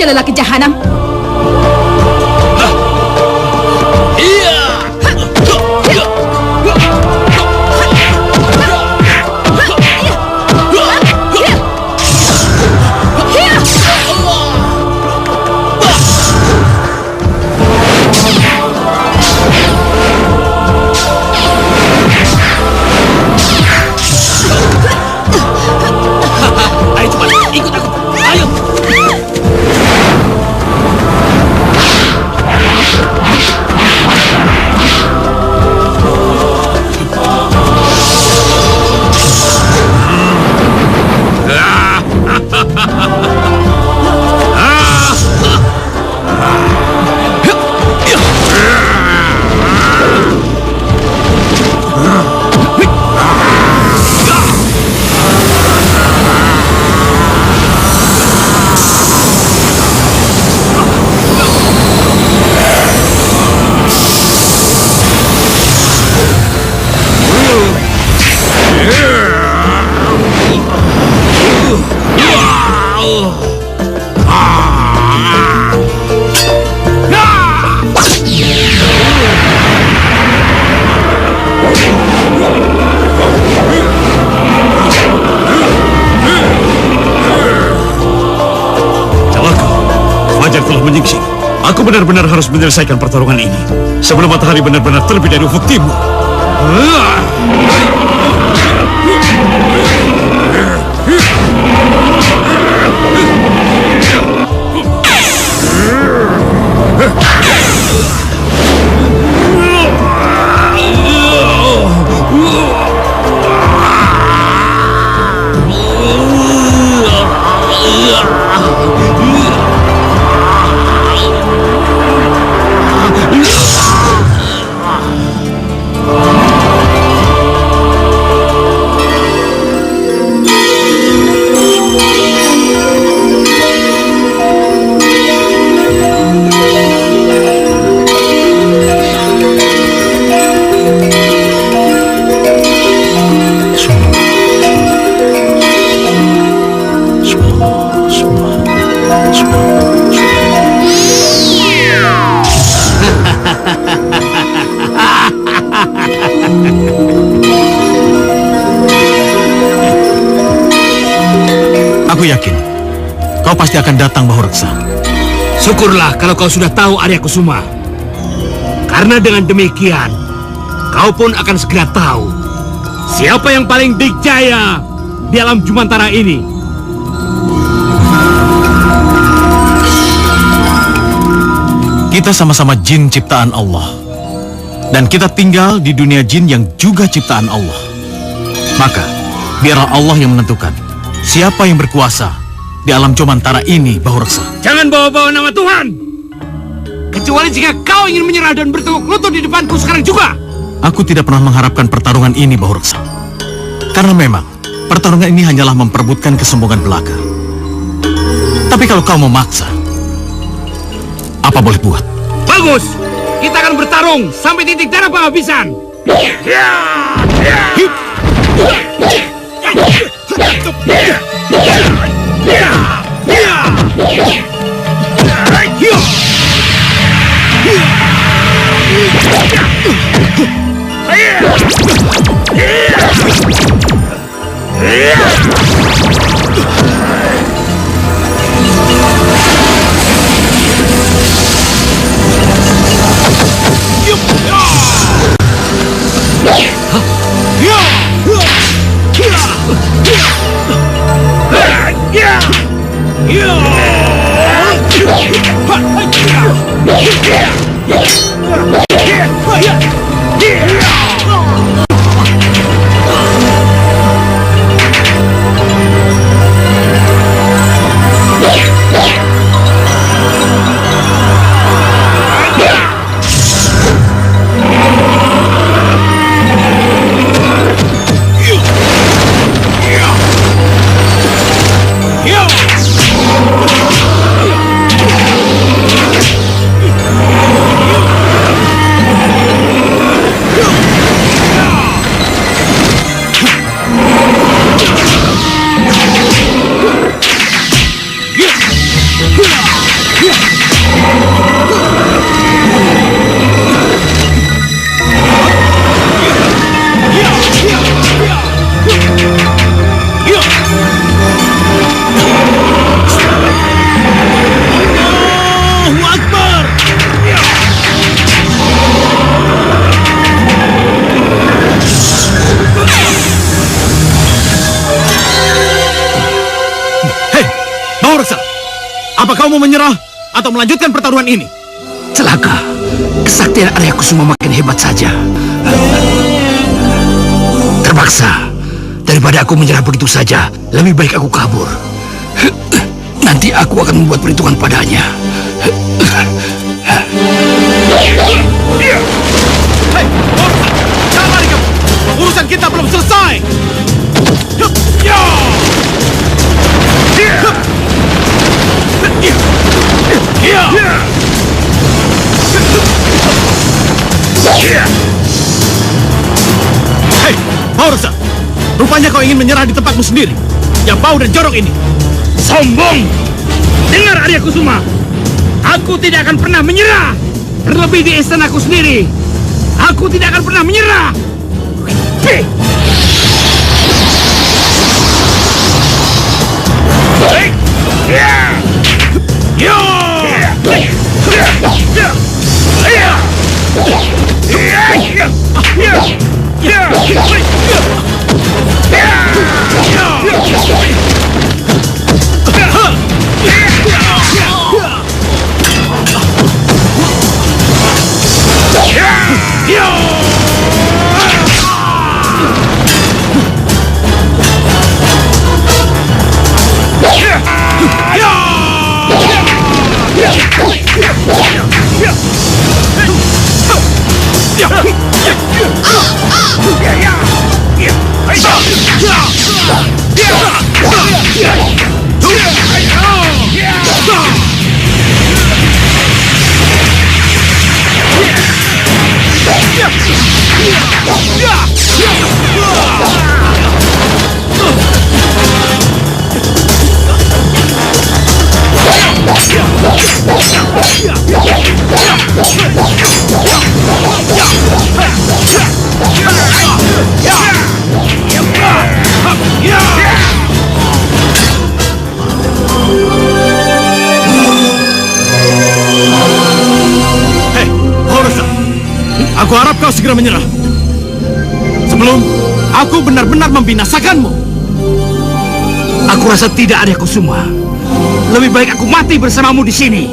lelaki jahanam. Aku benar-benar harus menyelesaikan pertarungan ini sebelum matahari benar-benar terbit dari ufuk timur. Aku yakin kau pasti akan datang, Bahureksa. Syukurlah kalau kau sudah tahu Arya Kusuma. Karena dengan demikian, kau pun akan segera tahu siapa yang paling dikjaya di alam Jumantara ini. Kita sama-sama jin ciptaan Allah. Dan kita tinggal di dunia jin yang juga ciptaan Allah. Maka, biarlah Allah yang menentukan siapa yang berkuasa di alam Jumantara ini, Bahureksa. Jangan bawa-bawa nama Tuhan. Kecuali jika kau ingin menyerah dan bertekuk lutut di depanku sekarang juga. Aku tidak pernah mengharapkan pertarungan ini, Bahureksa. Karena memang, pertarungan ini hanyalah memperebutkan kesombongan belaka. Tapi kalau kau memaksa, apa boleh buat? Bagus! Kita akan bertarung sampai titik darah penghabisan. Maursa, apa kau mau menyerah atau melanjutkan pertarungan ini? Celaka, kesaktian Arya Kusuma makin hebat saja. Terpaksa, daripada aku menyerah begitu saja, lebih baik aku kabur. Nanti aku akan membuat perhitungan padanya. Hei, Maursa, jangan lari kamu. Urusan kita belum selesai. Hup, ya! Hup. Ya! Hei, Maursa, rupanya kau ingin menyerah di tempatmu sendiri, yang bau dan jorok ini. Sombong! Dengar Arya Kusuma, aku tidak akan pernah menyerah. Terlebih di istanaku sendiri, aku tidak akan pernah menyerah. Hei, Maursa, aku harap kau segera menyerah sebelum aku benar-benar membinasakanmu. Aku rasa tidak, Arya Kusuma. Lebih baik aku mati bersamamu di sini.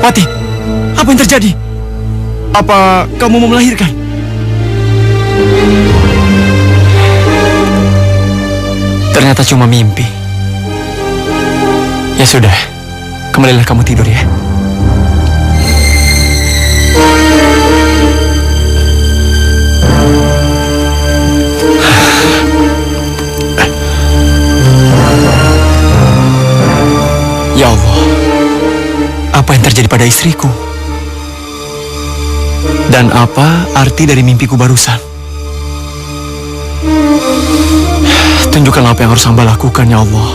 Wati, apa yang terjadi? Apa kamu mau melahirkan? Ternyata cuma mimpi. Ya sudah, kembalilah kamu tidur ya. Ya Allah, apa yang terjadi pada istriku? Dan apa arti dari mimpiku barusan? Tunjukkanlah apa yang harus hamba lakukan, ya Allah.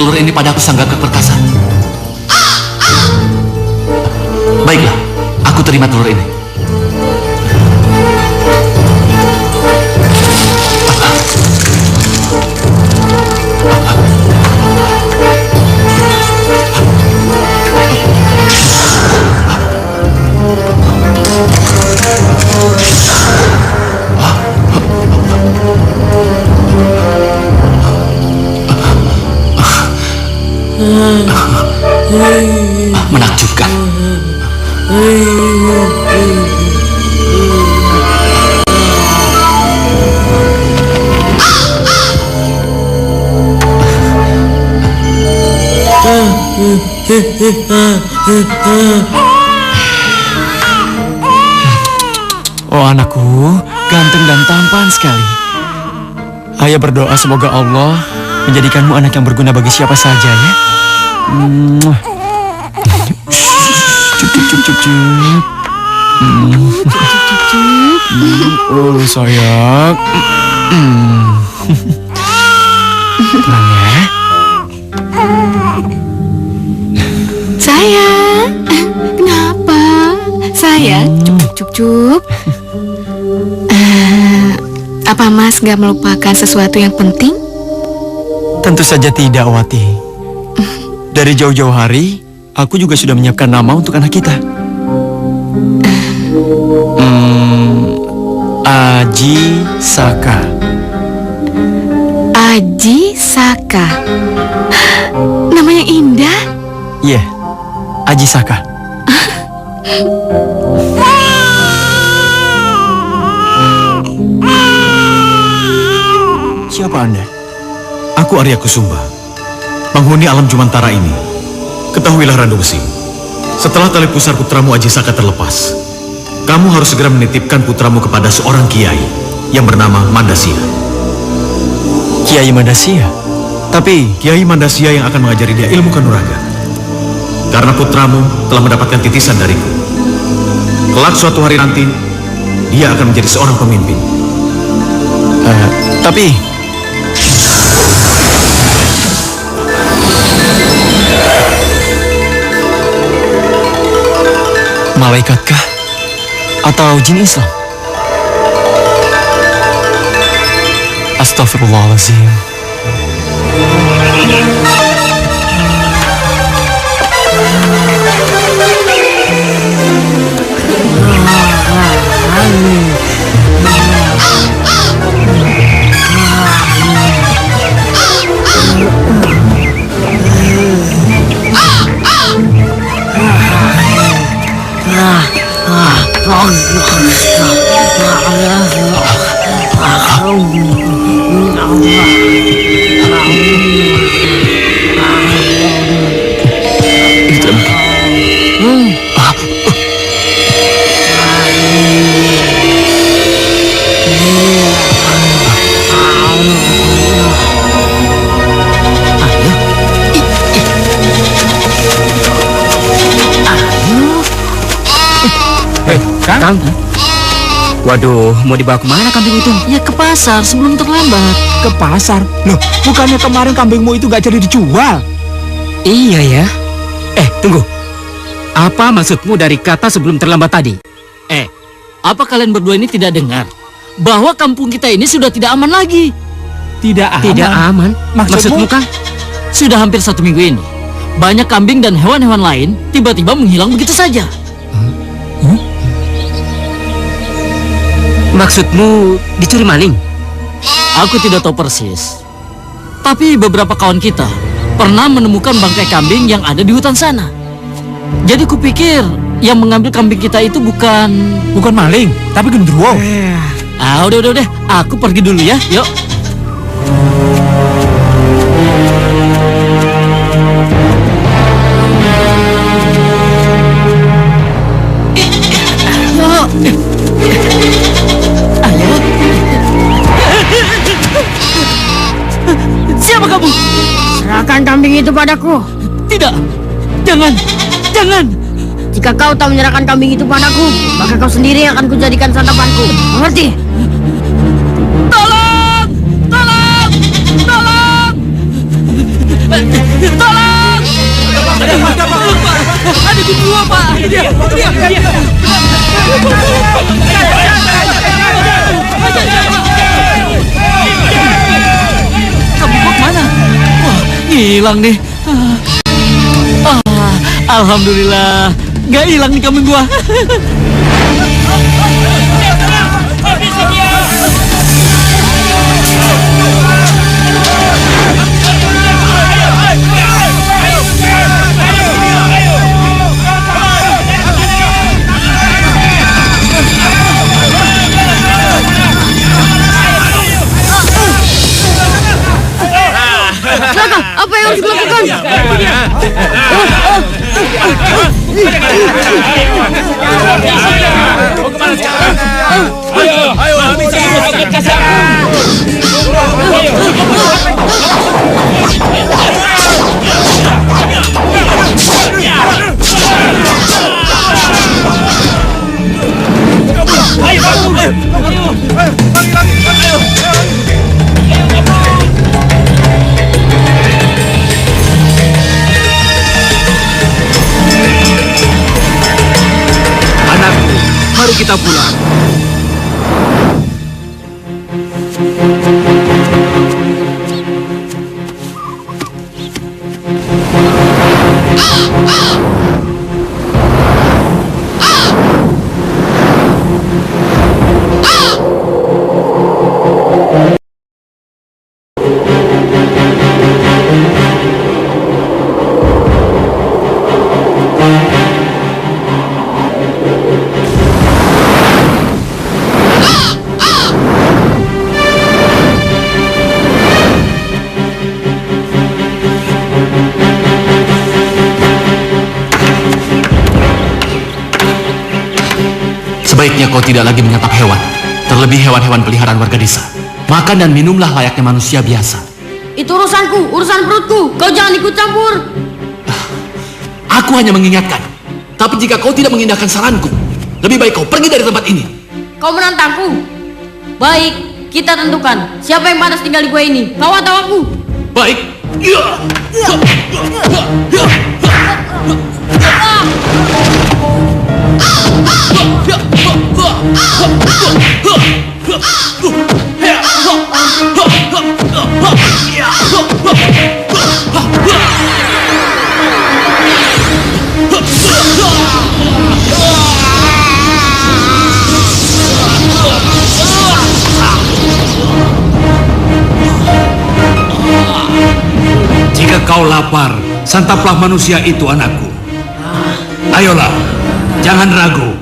telur ini padaku sang gagak perkasa. Baiklah, aku terima telur ini. Menakjubkan. Oh anakku, ganteng dan tampan sekali. Ayah berdoa semoga Allah menjadikanmu anak yang berguna bagi siapa saja ya. Cup cup. Oh sayang. Tenang ya. Sayang, kenapa? Sayang, cup. Apa Mas gak melupakan sesuatu yang penting? Tentu saja tidak, Wati. Dari jauh-jauh hari, aku juga sudah menyiapkan nama untuk anak kita. Aji Saka. Aji Saka. Namanya indah. Iya, Aji Saka. Siapa Anda? Aku Arya Kusumba, penghuni alam Jumantara ini. Ketahuilah Randu Besi, setelah tali pusar putramu Aji Saka terlepas, kamu harus segera menitipkan putramu kepada seorang kiai yang bernama Mandasia. Kiai Mandasia? Tapi Kiai Mandasia yang akan mengajari dia ilmu kanuraga. Karena putramu telah mendapatkan titisan dariku. Kelak suatu hari nanti, dia akan menjadi seorang pemimpin. Tapi malaikatkah? Atau jin Islam? Astagfirullahaladzim. Kang? Waduh, mau dibawa kemana kambing itu? Ya ke pasar sebelum terlambat. Ke pasar? Loh, bukannya kemarin kambingmu itu gak jadi dijual? Iya ya. Tunggu. Apa maksudmu dari kata sebelum terlambat tadi? Apa kalian berdua ini tidak dengar bahwa kampung kita ini sudah tidak aman lagi? Tidak aman? Maksudmu Kang? Sudah hampir 1 minggu ini, banyak kambing dan hewan-hewan lain tiba-tiba menghilang begitu saja. Maksudmu dicuri maling? Aku tidak tahu persis, tapi beberapa kawan kita pernah menemukan bangkai kambing yang ada di hutan sana. Jadi kupikir yang mengambil kambing kita itu bukan maling, tapi genderuwo. Udah, aku pergi dulu ya, yuk. Siapa kamu? Serahkan kambing itu padaku. Tidak, jangan. Jika kau tak menyerahkan kambing itu padaku, maka kau sendiri akan kujadikan santapanku. Mengerti? Tolong! Itu gua, Pak. Dia. Kamu kok mana? Wah, hilang nih. Alhamdulillah, nggak hilang nih kambing gua. Raka, apa yang harus dilakukan? Anakku, mari kita pulang. Sebaiknya kau tidak lagi menyantap hewan, terlebih hewan-hewan peliharaan warga desa. Makan dan minumlah layaknya manusia biasa. Itu urusanku, urusan perutku. Kau jangan ikut campur. Aku hanya mengingatkan. Tapi jika kau tidak mengindahkan saranku, lebih baik kau pergi dari tempat ini. Kau menantangku. Baik, kita tentukan siapa yang pantas tinggal di gua ini. Kau atau aku? Baik. Jika kau lapar, santaplah manusia itu, anakku. Ayolah, jangan ragu.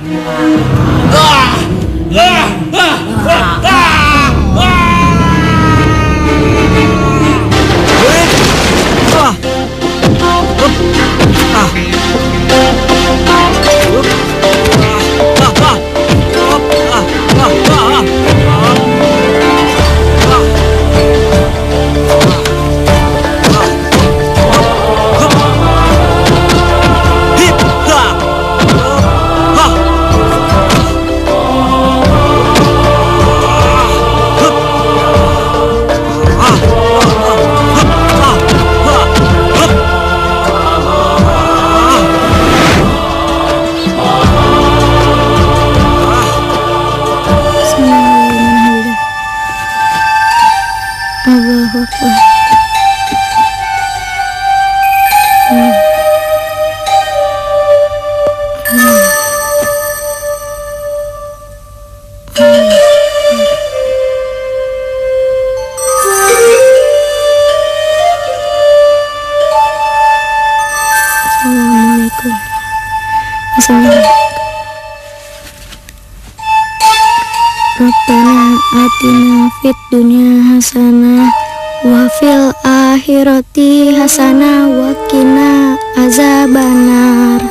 Rabbana atina fid dunya hasanah wa fil akhirati hasanah wa qina azabannar.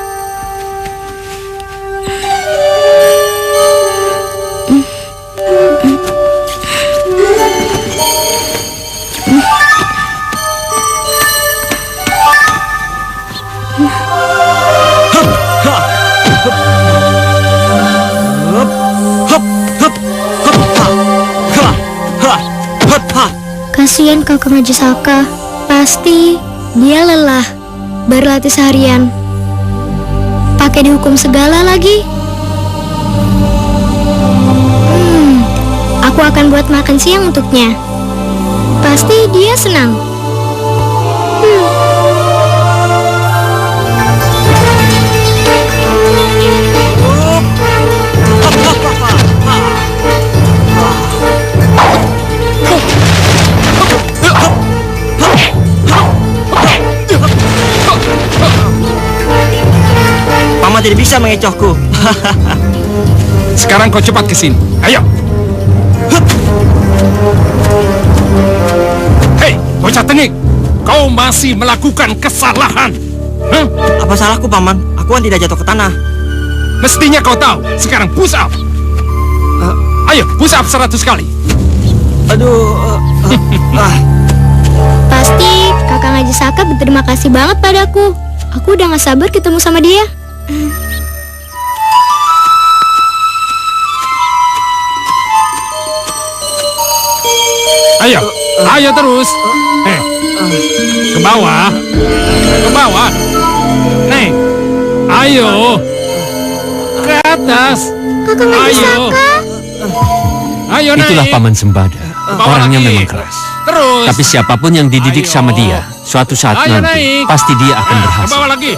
Kasihan Kakang Haji Saka, pasti dia lelah berlatih seharian. pakai dihukum segala lagi. Aku akan buat makan siang untuknya. Pasti dia senang. Paman tidak bisa mengecohku. Sekarang kau cepat ke sini. Ayo. Hei, bocah tengik. Kau masih melakukan kesalahan. Apa salahku, Paman? Aku kan tidak jatuh ke tanah. Mestinya kau tahu. Sekarang push up. Ayo, push up 100 kali. Pasti Kakang Haji Saka berterima kasih banget padaku. Aku udah gak sabar ketemu sama dia. Ayo, ayo terus. Ke bawah. Ke bawah. Neng, ayo. Ke atas. Kakang Haji Ayo. Saka. Ayo naik. Itulah Paman Sembada. Bawa Orangnya lagi. memang keras. Terus. Tapi siapapun yang dididik Ayo. sama dia, suatu saat Ayo nanti naik. pasti dia akan Ke berhasil. bawah lagi.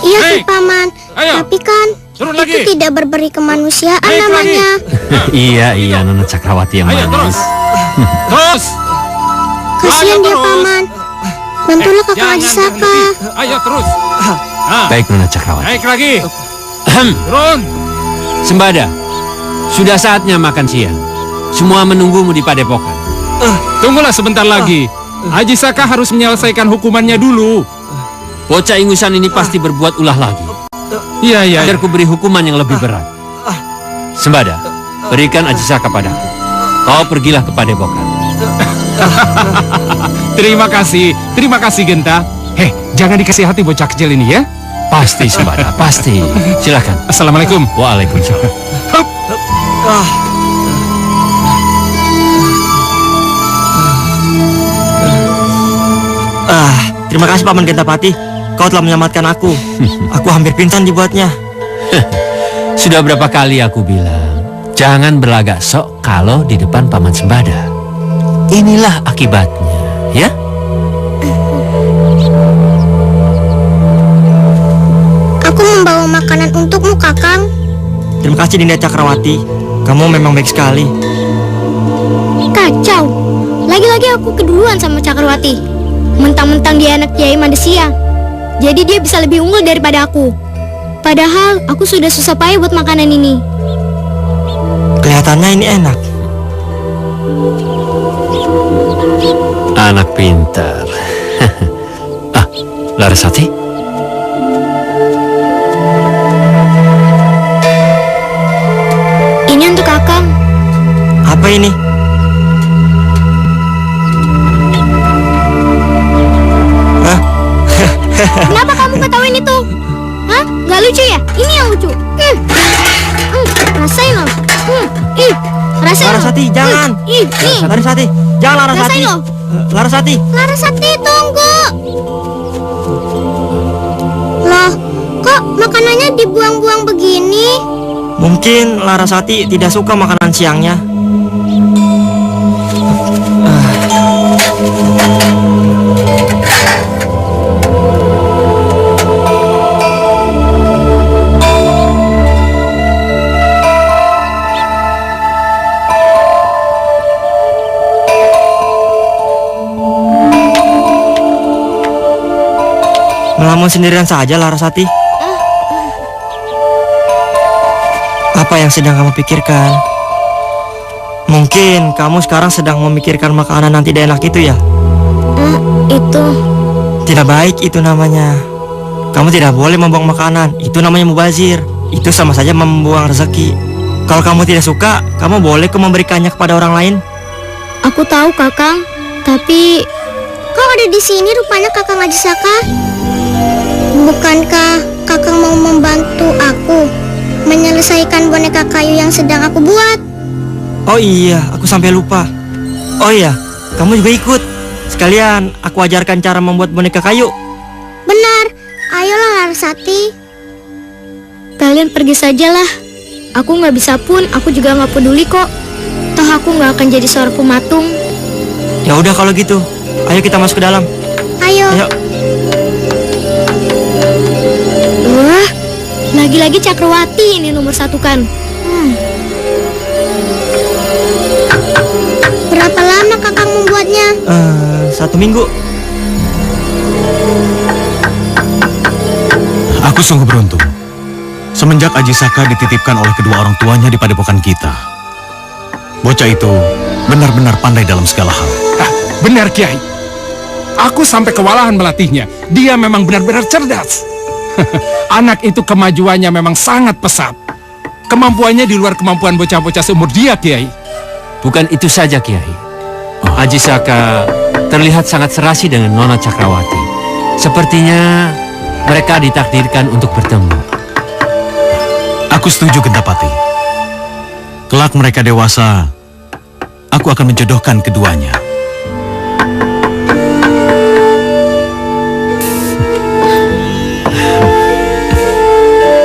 Iya sih, Naik. Paman. Ayo. Tapi kan Turun itu lagi. tidak berberi kemanusiaan Naik namanya. Iya, Nona Cakrawati yang Ayo manis. terus. Terus. Kasihan Ayo, dia, terus. Paman. Bantulah Kakang Haji Jangan Saka. berhenti. Ayo terus. Baik, Nona Cakrawati. Naik lagi. Turun. Sembada, sudah saatnya makan siang. Semua menunggumu di padepokan. Tunggulah sebentar lagi. Haji Saka harus menyelesaikan hukumannya dulu. Bocah ingusan ini pasti berbuat ulah lagi. Iya. Biar ku beri hukuman yang lebih berat. Sembada, berikan Haji Saka padaku. Kau pergilah ke padepokan. Terima kasih Genta. Jangan dikasih hati bocah kecil ini ya. Pasti Sembada, pasti. Silakan. Assalamualaikum. Waalaikumsalam. Terima kasih Paman Gentapati. Kau telah menyelamatkan aku. Aku hampir pingsan dibuatnya. Sudah berapa kali aku bilang, jangan berlagak sok kalau di depan Paman Sembada. Inilah akibatnya, ya? Aku membawa makanan untukmu, Kakang. Terima kasih Dinda Cakrawati. Kamu memang baik sekali. Kacau. Lagi-lagi aku keduluan sama Cakrawati. Mentang-mentang dia anak Kiai Madesia. Jadi dia bisa lebih unggul daripada aku. Padahal aku sudah susah payah buat makanan ini. Kelihatannya ini enak. Anak pintar. Larasati? Ini untuk Kakang. Apa ini? Kenapa kamu ketawain itu? Hah? Gak lucu ya? Ini yang lucu. Rasain loh. Rasain loh. Larasati, jangan. Nih. Larasati, jangan Larasati. Rasain loh. Larasati. Larasati, tunggu. Loh, kok makanannya dibuang-buang begini? Mungkin Larasati tidak suka makanan siangnya. Melamun sendirian saja Larasati. Apa yang sedang kamu pikirkan? Mungkin kamu sekarang sedang memikirkan makanan yang tidak enak itu ya? Itu. Tidak baik itu namanya. Kamu tidak boleh membuang makanan. Itu namanya mubazir. Itu sama saja membuang rezeki. Kalau kamu tidak suka, kamu boleh kok memberikannya kepada orang lain. Aku tahu, Kakang. Tapi kau ada di sini rupanya Kakang Haji Saka. Bukankah Kakang mau membantu aku menyelesaikan boneka kayu yang sedang aku buat? Oh iya, aku sampai lupa. Oh iya, kamu juga ikut. Sekalian aku ajarkan cara membuat boneka kayu. Benar. Ayolah Larasati. Kalian pergi sajalah. Aku nggak bisa pun, aku juga nggak peduli kok. Toh aku nggak akan jadi seorang pematung. Ya udah kalau gitu, ayo kita masuk ke dalam. Ayo. Wah, lagi-lagi Cakrawati ini nomor satu kan. Berapa lama kakak membuatnya? 1 minggu. Aku sungguh beruntung. Semenjak Ajisaka dititipkan oleh kedua orang tuanya di padepokan kita, bocah itu benar-benar pandai dalam segala hal. Benar, Kiai. Aku sampai kewalahan melatihnya. Dia memang benar-benar cerdas. Anak itu kemajuannya memang sangat pesat. Kemampuannya di luar kemampuan bocah-bocah seumur dia, Kiai. Bukan itu saja, Kiai. Ajisaka terlihat sangat serasi dengan Nona Cakrawati. Sepertinya mereka ditakdirkan untuk bertemu. Aku setuju, Gentapati. Kelak mereka dewasa, aku akan menjodohkan keduanya.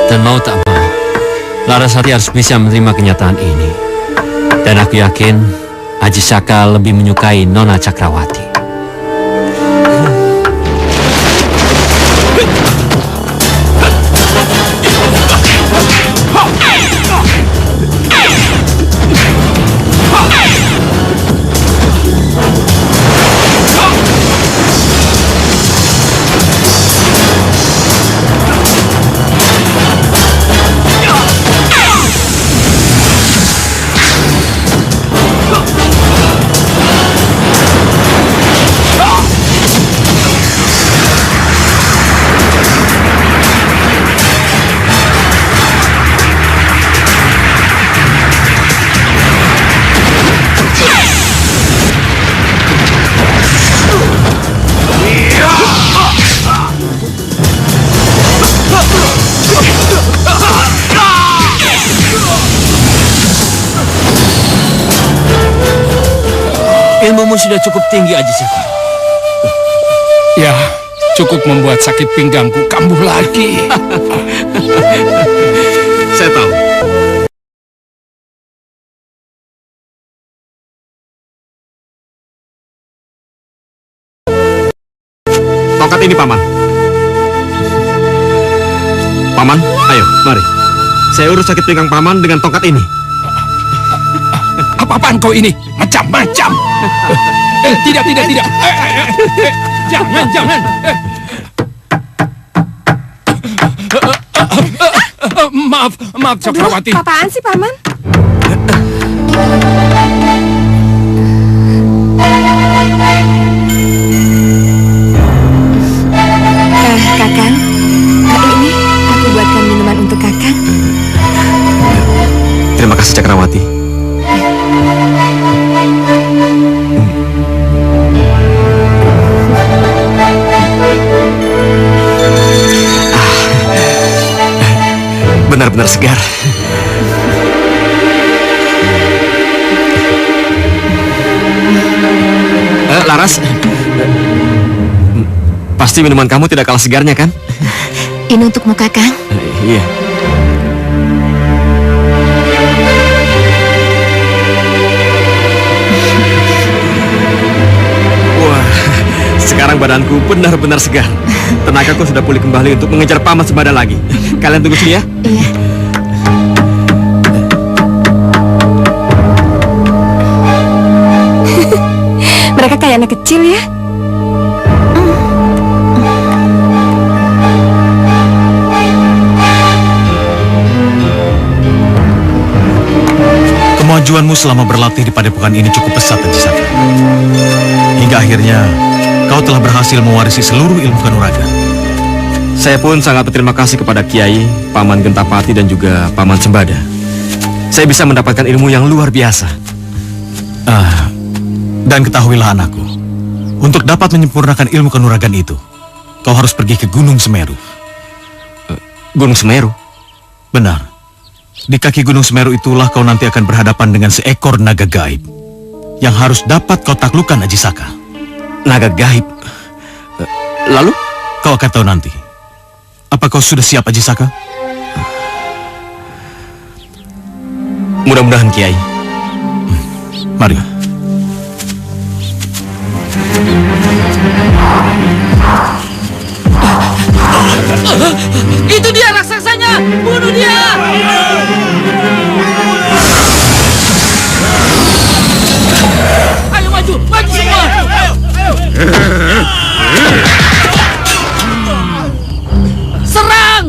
Dan mau tak mau, Larasati harus bisa menerima kenyataan ini. Dan aku yakin Ajisaka lebih menyukai Nona Cakrawati. Ilmumu sudah cukup tinggi, Ajisaka. Ya, cukup membuat sakit pinggangku kambuh lagi. Saya tahu. Tongkat ini, Paman. Paman, ayo, mari. Saya urus sakit pinggang Paman dengan tongkat ini. Apa-apaan kau ini? Macam-macam. Tidak. Jangan. Maaf, Cakrawati. Apaan sih, Paman? Kakang, ini aku buatkan minuman untuk Kakang. Terima kasih, Cakrawati. Benar-benar segar. Laras, pasti minuman kamu tidak kalah segarnya, kan? Ini untukmu, Kakang. Iya. Wah, sekarang badanku benar-benar segar. Tenagaku sudah pulih kembali untuk mengejar Paman Sembada lagi. Kalian tunggu sini ya. Iya. Mereka kayak anak kecil ya. Kemajuanmu selama berlatih di padepokan ini cukup pesat, Ajisaka. Hingga akhirnya kau telah berhasil mewarisi seluruh ilmu kanuragan. Saya pun sangat berterima kasih kepada Kiai, Paman Gentapati dan juga Paman Sembada. Saya bisa mendapatkan ilmu yang luar biasa. Dan ketahuilah anakku, untuk dapat menyempurnakan ilmu kanuragan itu, kau harus pergi ke Gunung Semeru. Gunung Semeru? Benar. Di kaki Gunung Semeru itulah kau nanti akan berhadapan dengan seekor naga gaib yang harus dapat kau taklukkan, Ajisaka. Naga gaib? Lalu? Kau akan tahu nanti. Apa kau sudah siap, Ajisaka? Mudah-mudahan, Kiai. Mari. Itu dia raksasanya! Bunuh dia! Ayo maju! Maju semua! Serang!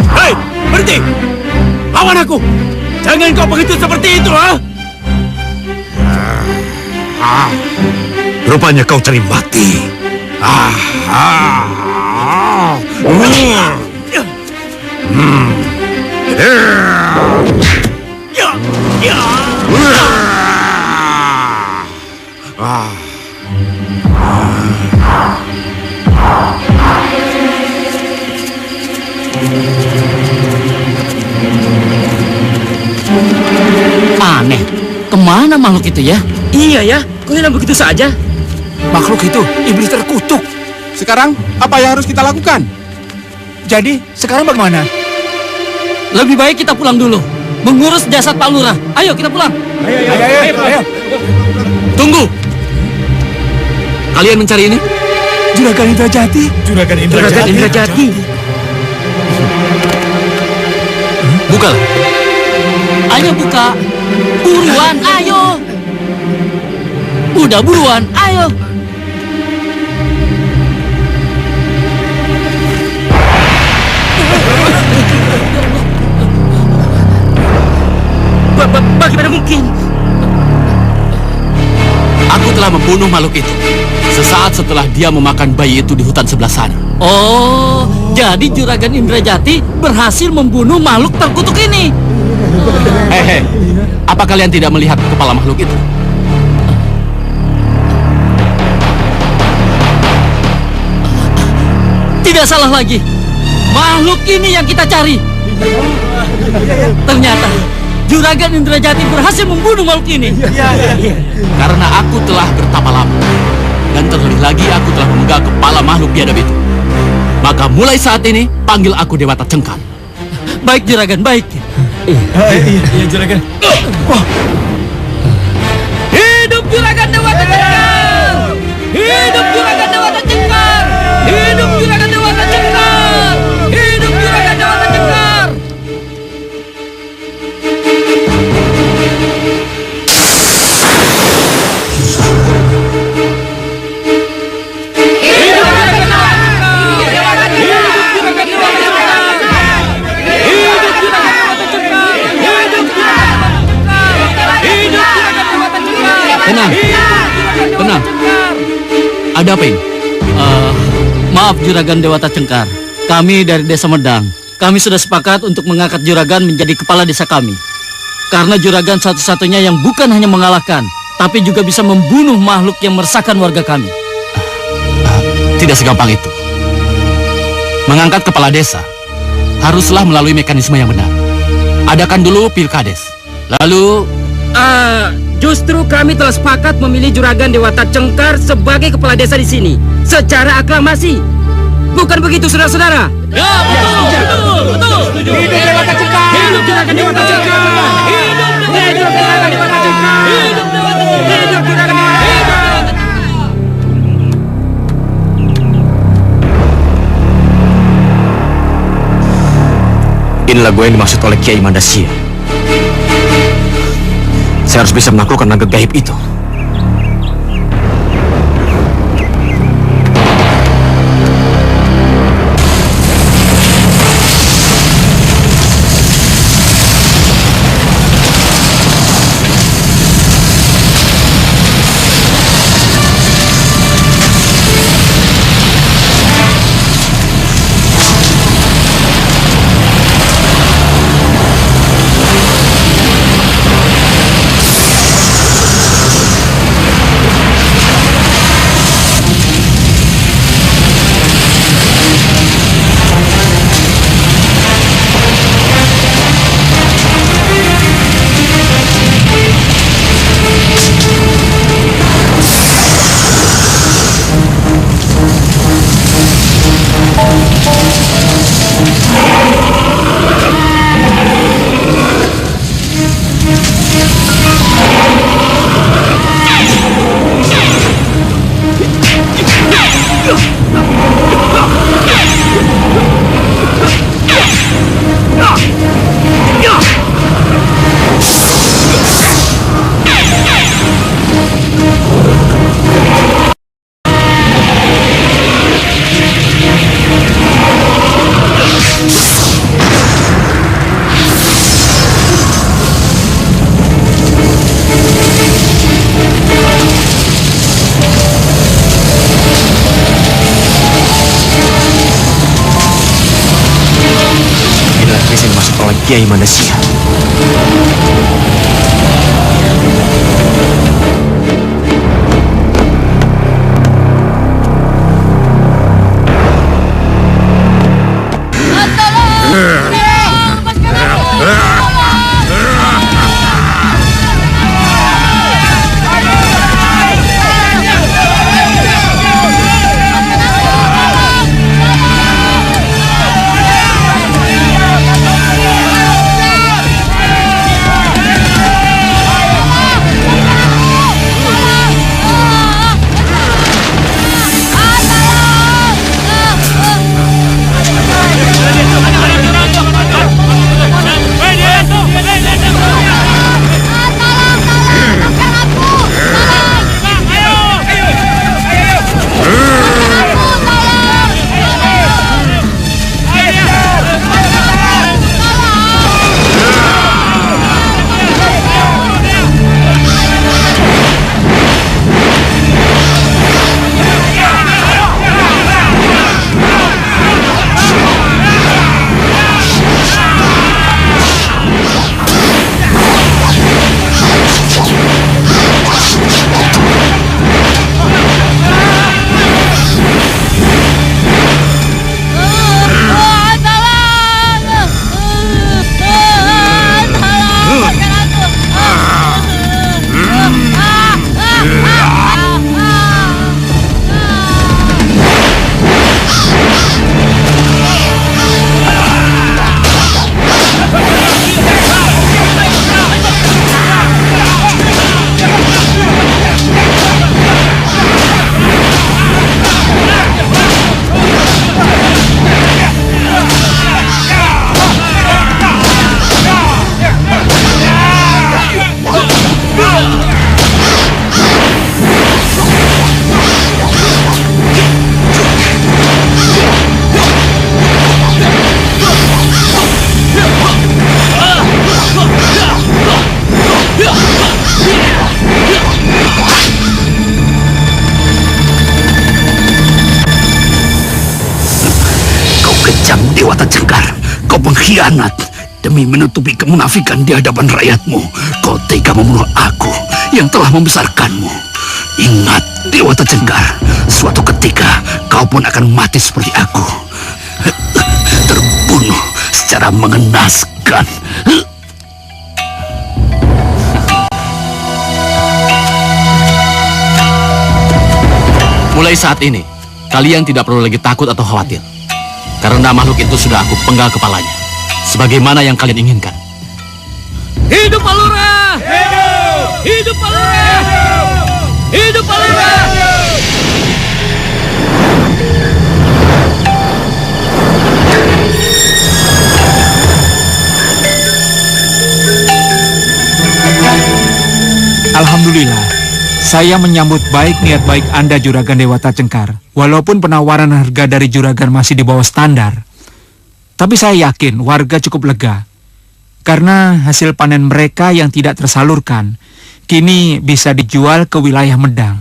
Hei, berhenti! Lawan aku! Jangan kau begitu seperti itu, ha? Rupanya kau cari mati. Aneh, kemana makhluk itu ya? Iya ya, kok hilang begitu saja? Makhluk itu iblis terkutuk. Sekarang apa yang harus kita lakukan? Jadi sekarang bagaimana? Lebih baik kita pulang dulu, mengurus jasad Pak Lurah. Ayo kita pulang. Ayo. Tunggu. Kalian mencari ini? Juragan Indrajati. Juragan Indrajati. Bukalah. Ayo buka. Buruan, ayo. Udah buruan, ayo. Bagaimana mungkin? Aku telah membunuh makhluk itu sesaat setelah dia memakan bayi itu di hutan sebelah sana. Oh, jadi Juragan Indrajati berhasil membunuh makhluk terkutuk ini. Hehe, apa kalian tidak melihat kepala makhluk itu? Tidak salah lagi. Makhluk ini yang kita cari. Ternyata Juragan Indrajati berhasil membunuh makhluk ini. Karena aku telah bertapa lama dan terlebih lagi aku telah memegang kepala makhluk biadab itu. Maka mulai saat ini panggil aku Dewata Cengkar. Baik Juragan, baik. Iya Juragan. Hidup Juragan Dewata Cengkar! Hidup Juragan Dewata Cengkar! Hidup Juragan Dewata Cengkar! Hidup Juragan Dewata Cengkar! Tenang. Ada apa ini? Maaf Juragan Dewata Cengkar. Kami dari Desa Medang. Kami sudah sepakat untuk mengangkat Juragan menjadi kepala desa kami. Karena Juragan satu-satunya yang bukan hanya mengalahkan, tapi juga bisa membunuh makhluk yang meresahkan warga kami. Tidak segampang itu. Mengangkat kepala desa haruslah melalui mekanisme yang benar. Adakan dulu pilkades. Lalu Justru kami telah sepakat memilih Juragan Dewata Cengkar sebagai kepala desa di sini secara aklamasi. Bukan begitu, saudara-saudara? Ya, betul. Hidup Dewata Cengkar! Hidup Juragan Dewata Cengkar! Hidup Juragan Dewata Cengkar! Hidup Juragan Dewata Cengkar! Inilah gue yang dimaksud oleh Kiai Mandasya. Saya harus bisa menaklukkan naga gaib itu. Kiai Manusia. Dewata Cengkar, kau pengkhianat. Demi menutupi kemunafikan di hadapan rakyatmu, kau tega membunuh aku yang telah membesarkanmu. Ingat, Dewata Cengkar, suatu ketika kau pun akan mati seperti aku. Terbunuh secara mengenaskan. Mulai saat ini, kalian tidak perlu lagi takut atau khawatir. Karena makhluk itu sudah aku penggal kepalanya. Sebagaimana yang kalian inginkan. Hidup Pak Lurah! Hidup! Hidup Pak Lurah! Hidup Pak Lurah! Alhamdulillah, saya menyambut baik niat baik Anda Juragan Dewata Cengkar. Walaupun penawaran harga dari Juragan masih di bawah standar, tapi saya yakin warga cukup lega. Karena hasil panen mereka yang tidak tersalurkan, kini bisa dijual ke wilayah Medang.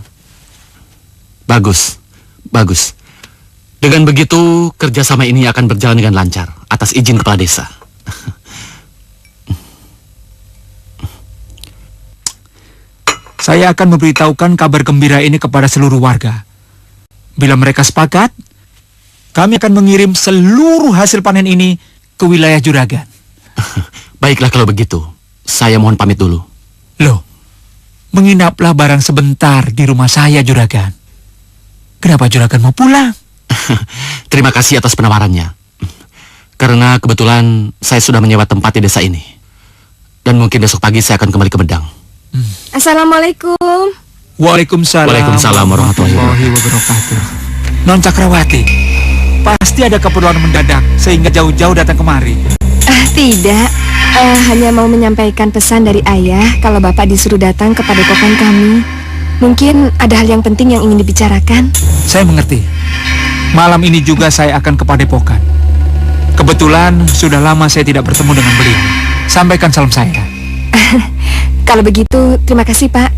Bagus, bagus. Dengan begitu, kerjasama ini akan berjalan dengan lancar, atas izin kepala desa. Saya akan memberitahukan kabar gembira ini kepada seluruh warga. Bila mereka sepakat, kami akan mengirim seluruh hasil panen ini ke wilayah Juragan. Baiklah kalau begitu, saya mohon pamit dulu. Loh, menginaplah barang sebentar di rumah saya, Juragan. Kenapa Juragan mau pulang? Terima kasih atas penawarannya. Karena kebetulan saya sudah menyewa tempat di desa ini. Dan mungkin besok pagi saya akan kembali ke Medang. Assalamualaikum. Waalaikumsalam. Waalaikumsalam warahmatullahi wabarakatuh. Non Cakrawati, pasti ada keperluan mendadak sehingga jauh-jauh datang kemari. Tidak, hanya mau menyampaikan pesan dari ayah kalau bapak disuruh datang ke padepokan kami. Mungkin ada hal yang penting yang ingin dibicarakan. Saya mengerti. Malam ini juga saya akan ke padepokan. Kebetulan sudah lama saya tidak bertemu dengan beliau. Sampaikan salam saya. Kalau begitu, terima kasih Pak.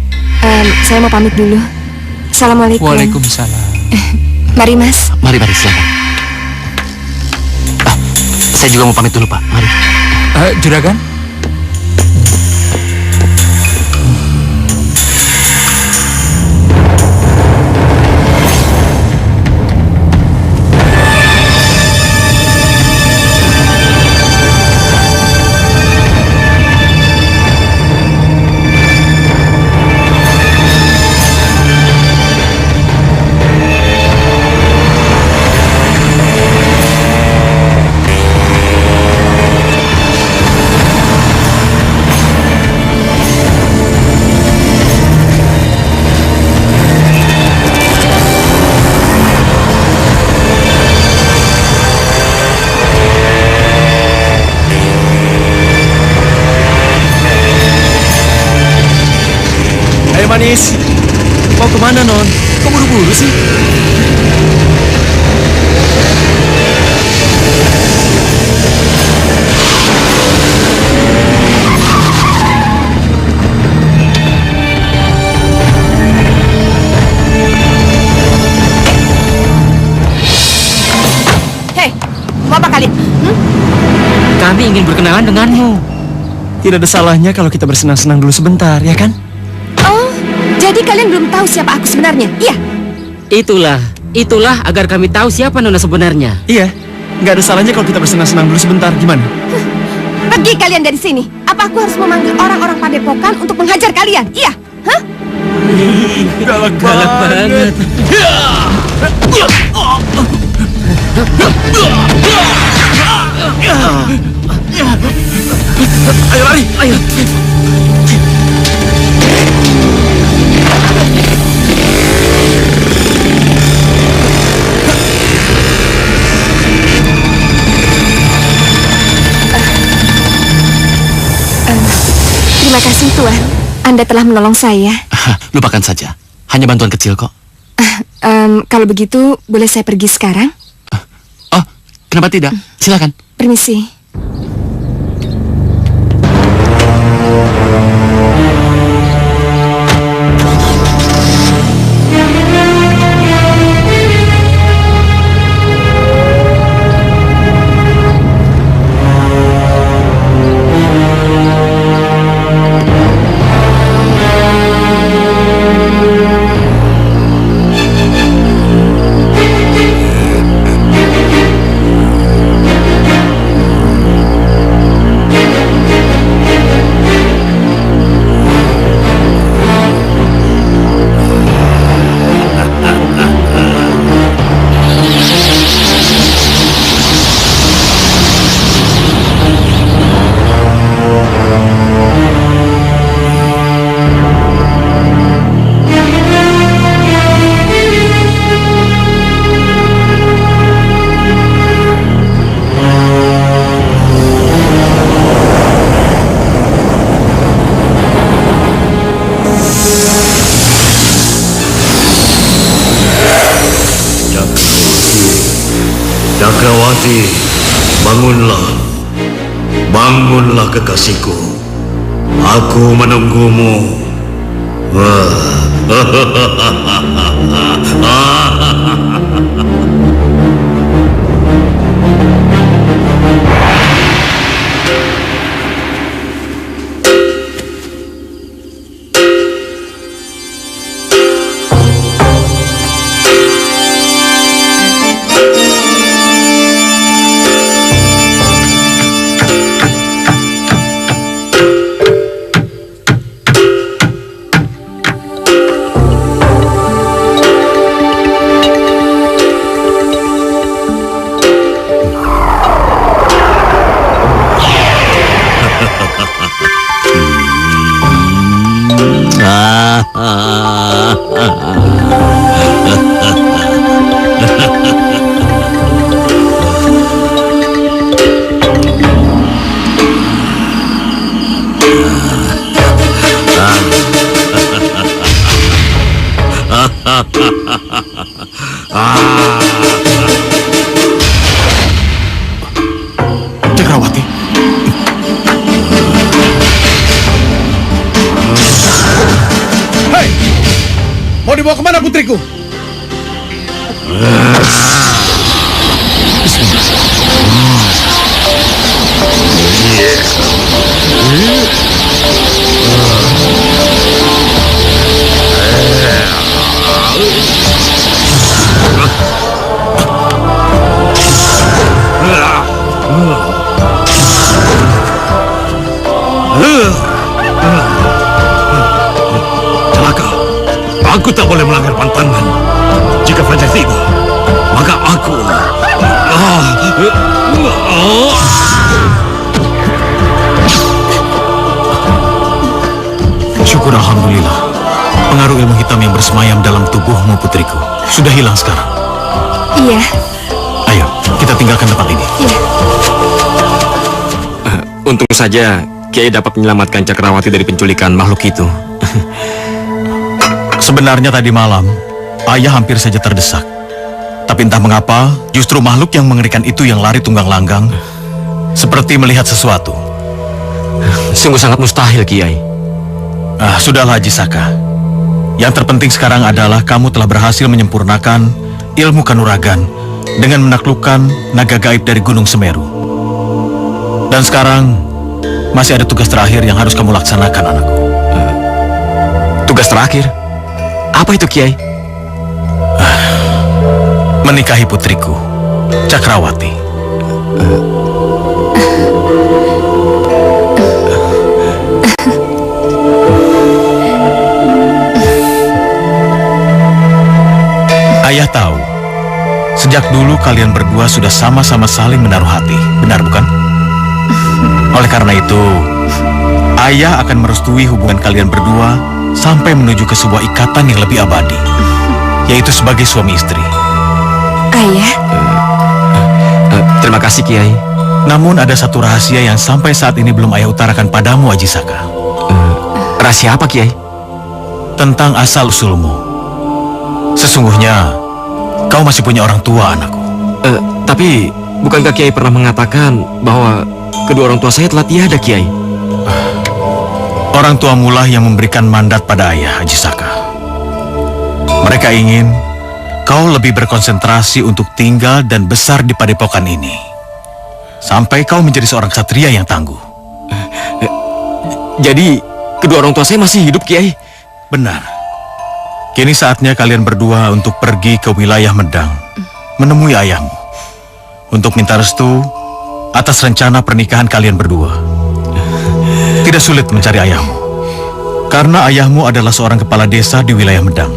Saya mau pamit dulu. Assalamualaikum. Waalaikumsalam. Mari Mas. Mari silakan. Saya juga mau pamit dulu Pak. Mari. Juragan? Manis, mau kemana Non? Kok buru-buru sih? Hei, mau apa kalian? Kami ingin berkenalan denganmu. Tidak ada salahnya kalau kita bersenang-senang dulu sebentar, ya kan? Jadi kalian belum tahu siapa aku sebenarnya, iya? Itulah agar kami tahu siapa Nona sebenarnya. Iya, nggak ada salahnya kalau kita bersenang-senang dulu sebentar, gimana? Pergi kalian dari sini. Apa aku harus memanggil orang-orang padepokan untuk menghajar kalian? Iya? Hah? Galak banget. Ayo lari, ayo. Terima kasih Tuan, Anda telah menolong saya. Lupakan saja, hanya bantuan kecil kok. Kalau begitu, boleh saya pergi sekarang? Oh, kenapa tidak? Silakan. Permisi. Cakrawati, bangunlah. Bangunlah kekasihku. Aku menunggumu. Cakrawati. Hei, mau dibawa kemana putriku? Celaka. Aku tak boleh melanggar pantangan. Jika Fajar tiba, maka aku... Syukur Alhamdulillah. Pengaruh ilmu hitam yang bersemayam dalam tubuhmu, putriku, sudah hilang sekarang. Iya. Ayo, kita tinggalkan tempat ini. Iya. Untung saja Kiai dapat menyelamatkan Cakrawati dari penculikan makhluk itu. Sebenarnya tadi malam, ayah hampir saja terdesak. Tapi entah mengapa, justru makhluk yang mengerikan itu yang lari tunggang langgang, seperti melihat sesuatu. Sungguh sangat mustahil, Kiai. Sudahlah Haji Saka. Yang terpenting sekarang adalah kamu telah berhasil menyempurnakan ilmu kanuragan dengan menaklukkan naga gaib dari Gunung Semeru. Dan sekarang masih ada tugas terakhir yang harus kamu laksanakan, anakku. Tugas terakhir? Apa itu, Kiai? Menikahi putriku, Cakrawati. Ayah tahu, sejak dulu kalian berdua sudah sama-sama saling menaruh hati, benar bukan? Oleh karena itu, ayah akan merestui hubungan kalian berdua sampai menuju ke sebuah ikatan yang lebih abadi, yaitu sebagai suami istri. Ayah? Terima kasih, Kiai. Namun ada satu rahasia yang sampai saat ini belum ayah utarakan padamu, Haji Saka. Rahasia apa, Kiai? Tentang asal-usulmu. Sesungguhnya, kau masih punya orang tua, anakku. Tapi, bukankah Kiai pernah mengatakan bahwa kedua orang tua saya telah tiada, Kiai? Orang tuamulah yang memberikan mandat pada ayah, Haji Saka. Mereka ingin kau lebih berkonsentrasi untuk tinggal dan besar di padepokan ini, sampai kau menjadi seorang ksatria yang tangguh. Jadi, kedua orang tua saya masih hidup, Kiai? Benar. Kini saatnya kalian berdua untuk pergi ke wilayah Medang, menemui ayahmu, untuk minta restu atas rencana pernikahan kalian berdua. Tidak sulit mencari ayahmu, karena ayahmu adalah seorang kepala desa di wilayah Medang.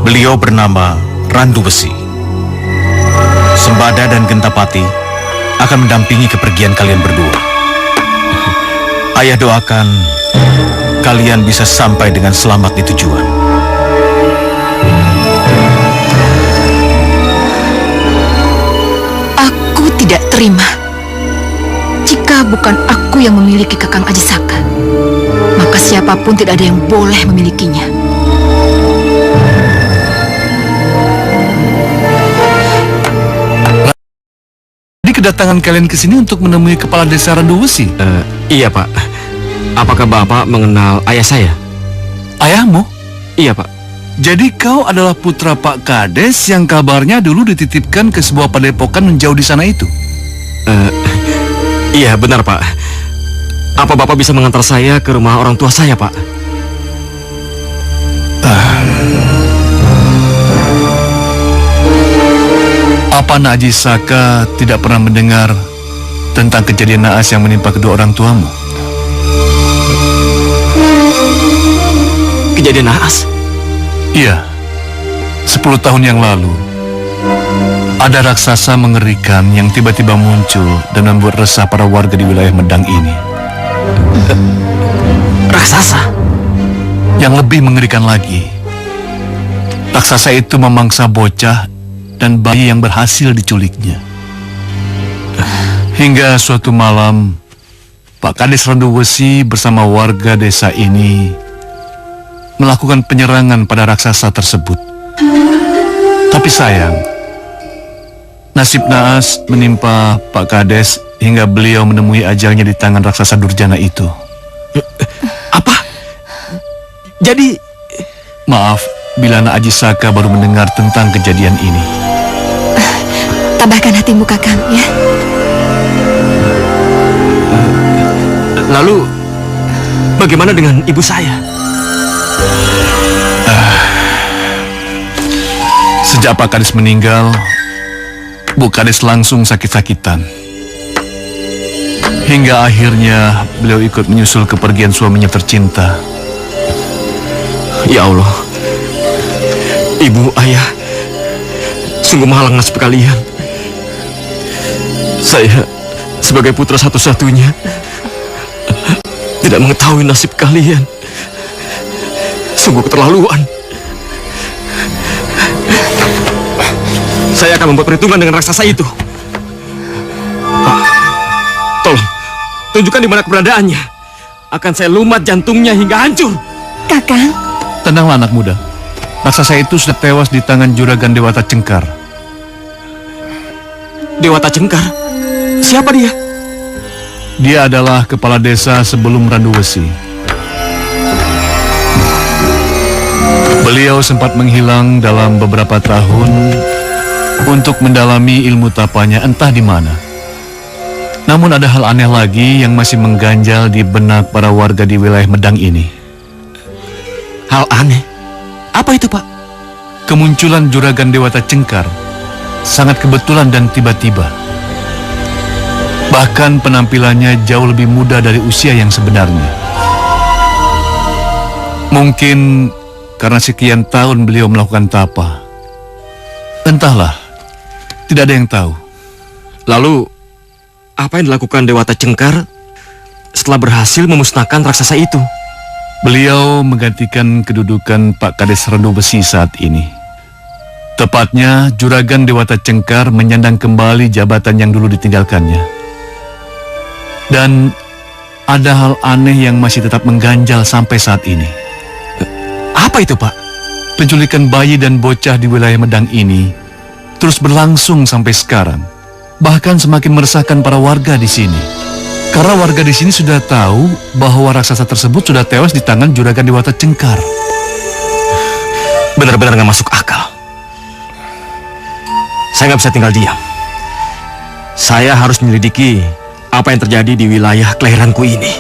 Beliau bernama Randu Besi. Sembada dan Gentapati akan mendampingi kepergian kalian berdua. Ayah doakan kalian bisa sampai dengan selamat di tujuan. Aku tidak terima. Jika bukan aku yang memiliki Kakang Haji Saka, maka siapapun tidak ada yang boleh memilikinya. Jadi kedatangan kalian ke sini untuk menemui kepala desa Randu Besi? Iya, Pak. Apakah Bapak mengenal ayah saya? Ayahmu? Iya, Pak. Jadi kau adalah putra Pak Kades yang kabarnya dulu dititipkan ke sebuah padepokan menjauh di sana itu? Iya, benar, Pak. Apa Bapak bisa mengantar saya ke rumah orang tua saya, Pak? Apa Haji Saka tidak pernah mendengar tentang kejadian naas yang menimpa kedua orang tuamu? Kejadian naas? Iya, 10 tahun yang lalu ada raksasa mengerikan yang tiba-tiba muncul dan membuat resah para warga di wilayah Medang ini. Raksasa? Yang lebih mengerikan lagi, raksasa itu memangsa bocah dan bayi yang berhasil diculiknya. Hingga suatu malam, Pak Kades Randu Besi bersama warga desa ini melakukan penyerangan pada raksasa tersebut. Tapi sayang, nasib naas menimpa Pak Kades hingga beliau menemui ajalnya di tangan raksasa durjana itu. Apa? Jadi... Maaf bila Haji Saka baru mendengar tentang kejadian ini. Tabahkan hatimu, Kakang, ya. Lalu, bagaimana dengan ibu saya? Sejak Pak Kades meninggal, Bu Kades langsung sakit-sakitan. Hingga akhirnya beliau ikut menyusul kepergian suaminya tercinta. Ya Allah, ibu, ayah, sungguh malang nasib kalian. Saya sebagai putra satu-satunya tidak mengetahui nasib kalian. Sungguh keterlaluan. Saya akan membuat perhitungan dengan raksasa itu. Tolong, tunjukkan di mana keberadaannya. Akan saya lumat jantungnya hingga hancur. Kakang. Tenanglah anak muda. Raksasa itu sudah tewas di tangan juragan Dewata Cengkar. Dewata Cengkar? Siapa dia? Dia adalah kepala desa sebelum Randu Wesi. Beliau sempat menghilang dalam beberapa tahun untuk mendalami ilmu tapanya entah di mana. Namun ada hal aneh lagi yang masih mengganjal di benak para warga di wilayah Medang ini. Hal aneh? Apa itu, Pak? Kemunculan juragan Dewata Cengkar sangat kebetulan dan tiba-tiba. Bahkan penampilannya jauh lebih muda dari usia yang sebenarnya. Mungkin karena sekian tahun beliau melakukan tapa. Entahlah, tidak ada yang tahu. Lalu, apa yang dilakukan Dewata Cengkar setelah berhasil memusnahkan raksasa itu? Beliau menggantikan kedudukan Pak Kades Randu Besi saat ini. Tepatnya, juragan Dewata Cengkar menyandang kembali jabatan yang dulu ditinggalkannya. Dan ada hal aneh yang masih tetap mengganjal sampai saat ini. Apa itu, Pak? Penculikan bayi dan bocah di wilayah Medang ini terus berlangsung sampai sekarang. Bahkan semakin meresahkan para warga di sini. Karena warga di sini sudah tahu bahwa raksasa tersebut sudah tewas di tangan juragan Dewata Cengkar. Benar-benar nggak masuk akal. Saya nggak bisa tinggal diam. Saya harus menyelidiki apa yang terjadi di wilayah kelahiranku ini.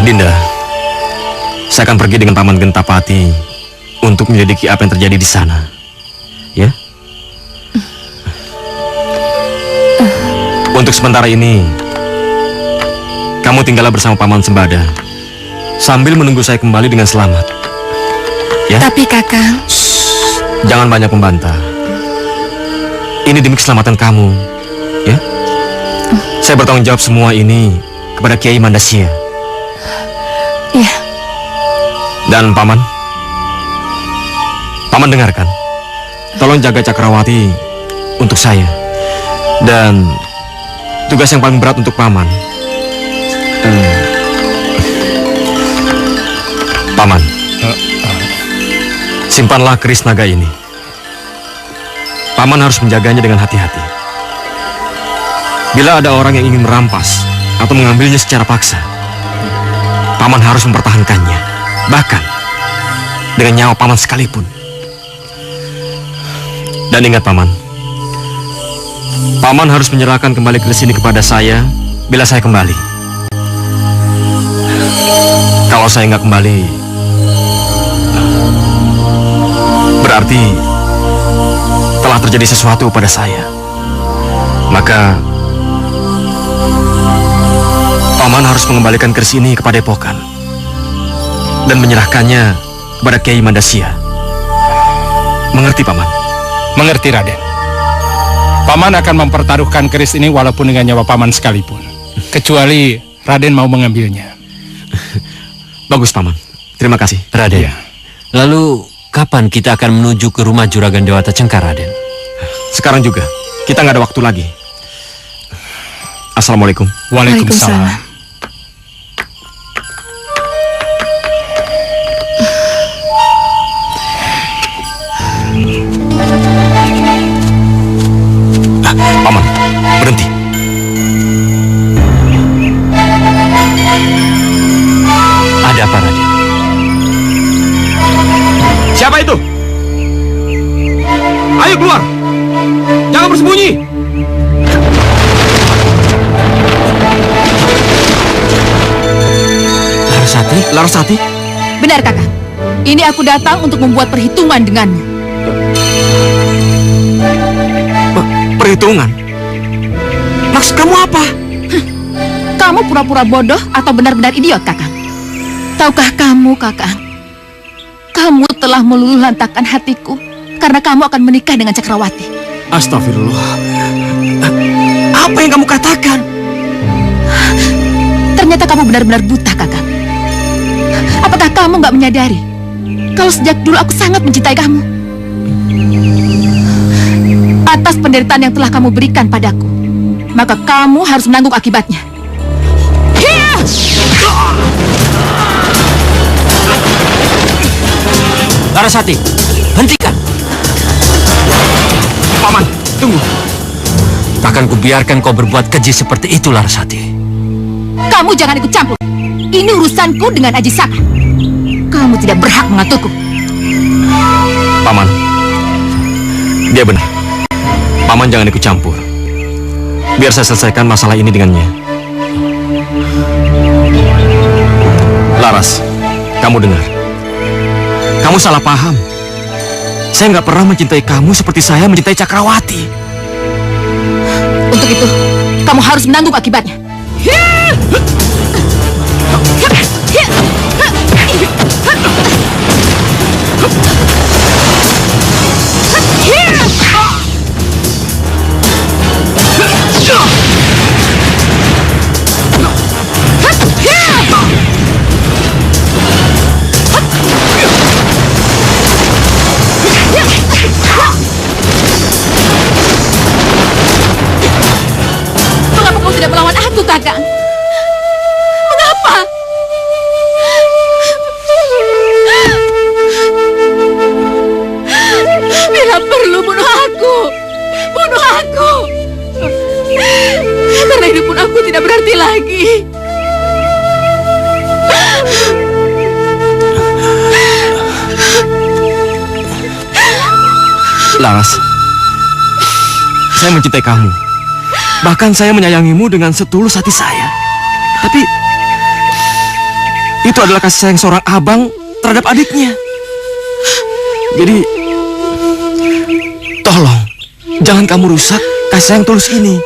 Dinda, saya akan pergi dengan Paman Gentapati untuk menyelidiki apa yang terjadi di sana. Ya? Untuk sementara ini, kamu tinggallah bersama Paman Sembada sambil menunggu saya kembali dengan selamat. Ya? Tapi Kakang... Jangan banyak membantah. Ini demi keselamatan kamu. Ya? Saya bertanggung jawab semua ini kepada Kiai Mandasya. Ya. Dan Paman dengarkan. Tolong jaga Cakrawati untuk saya. Dan tugas yang paling berat untuk Paman. Paman, simpanlah keris naga ini. Paman harus menjaganya dengan hati-hati. Bila ada orang yang ingin merampas atau mengambilnya secara paksa, Paman harus mempertahankannya, bahkan dengan nyawa Paman sekalipun. Dan ingat Paman, Paman harus menyerahkan kembali keris ini kepada saya bila saya kembali. Kalau saya nggak kembali, berarti telah terjadi sesuatu pada saya. Maka Paman harus mengembalikan keris ini kepada Epokan dan menyerahkannya kepada Kiai Mandasya. Mengerti, Paman? Mengerti, Raden. Paman akan mempertaruhkan keris ini walaupun dengan nyawa Paman sekalipun. Kecuali Raden mau mengambilnya. Bagus, Paman. Terima kasih. Raden, lalu kapan kita akan menuju ke rumah Juragan Dewata Cengkar, Raden? Sekarang juga. Kita nggak ada waktu lagi. Assalamualaikum. Waalaikumsalam. Paman, berhenti. Ada apa, Raden? Siapa itu? Ayo keluar. Jangan bersembunyi. Larasati? Larasati? Benar, Kakak. Ini aku datang untuk membuat perhitungan denganmu. Perhitungan? Maksud kamu apa? Kamu pura-pura bodoh atau benar-benar idiot, Kakang? Tahukah kamu, Kakang? Kamu telah meluluh lantakkan hatiku karena kamu akan menikah dengan Cakrawati. Astagfirullah. Apa yang kamu katakan? Ternyata kamu benar-benar buta, Kakang. Apakah kamu nggak menyadari kalau sejak dulu aku sangat mencintai kamu? Atas penderitaan yang telah kamu berikan padaku, maka kamu harus menanggung akibatnya. Larasati, hentikan. Paman, tunggu. Takkan kubiarkan kau berbuat keji seperti itu, Larasati. Kamu jangan ikut campur. Ini urusanku dengan Aji Saka. Kamu tidak berhak mengaturku. Paman, dia benar. Paman jangan ikut campur. Biar saya selesaikan masalah ini dengannya. Laras, kamu dengar. Kamu salah paham. Saya nggak pernah mencintai kamu seperti saya mencintai Cakrawati. Untuk itu, kamu harus menanggung akibatnya. Mengapa kau tidak melawan aku, Kakang? Mengapa? Bila perlu bunuh aku. Bunuh aku. Karena hidup pun aku tidak berarti lagi. Laras, saya mencintai kamu. Bahkan saya menyayangimu dengan setulus hati saya. Tapi itu adalah kasih sayang seorang abang terhadap adiknya. Jadi tolong jangan kamu rusak kasih sayang tulus ini.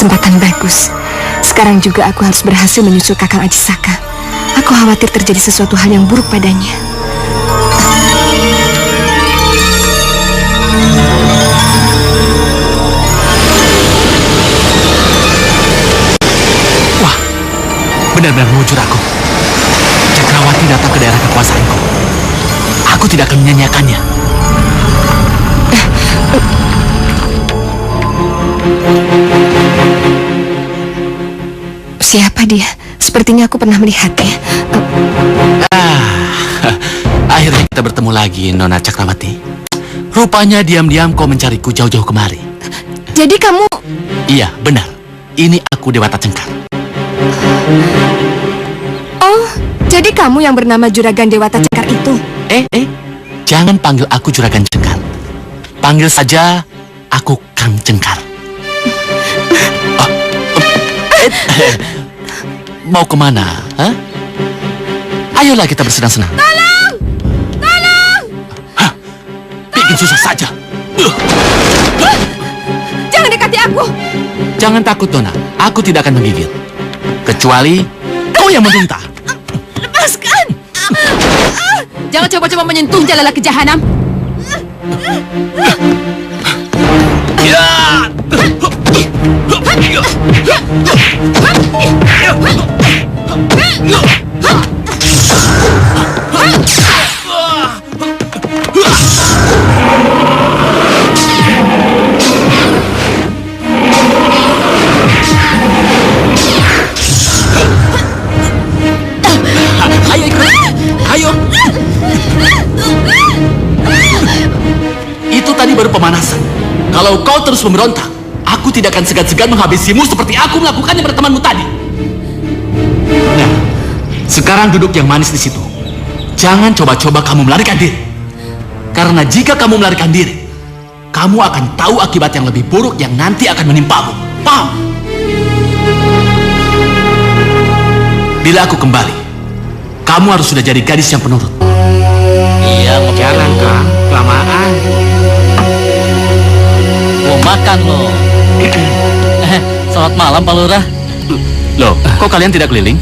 Kesempatan bagus. Sekarang juga aku harus berhasil menyusul Kakang Aji Saka. Aku khawatir terjadi sesuatu hal yang buruk padanya. Wah, benar-benar mengujur aku. Cakrawati datang ke daerah kekuasaanku. Aku tidak akan menyanyiakannya. Siapa dia? Sepertinya aku pernah melihatnya. Akhirnya kita bertemu lagi, Nona Cakrawati. Rupanya diam-diam kau mencariku jauh-jauh kemari. Jadi kamu... Iya, benar. Ini aku Dewata Cengkar. Oh, jadi kamu yang bernama Juragan Dewata Cengkar itu? Jangan panggil aku Juragan Cengkar. Panggil saja aku Kang Cengkar. Mau kemana? Hah? Ayolah kita bersenang-senang. Tolong! Tolong! Bikin susah saja. Jangan dekati aku. Jangan takut, Nona. Aku tidak akan menggigit. Kecuali kau yang meminta. Lepaskan! Jangan coba-coba menyentuh lelaki jahanam. Ya! Ayo ikut. Ayo. baru pemanasan. Kalau kau terus memberontak, aku tidak akan segan-segan menghabisimu seperti aku melakukannya pada temanmu tadi. Nah, sekarang duduk yang manis di situ. Jangan coba-coba kamu melarikan diri. Karena jika kamu melarikan diri, kamu akan tahu akibat yang lebih buruk yang nanti akan menimpamu. Paham? Bila aku kembali, kamu harus sudah jadi gadis yang penurut. Iya, jangan Kang, kelamaan. Mau makan loh. Selamat malam Pak Lurah. Loh, kok kalian tidak keliling?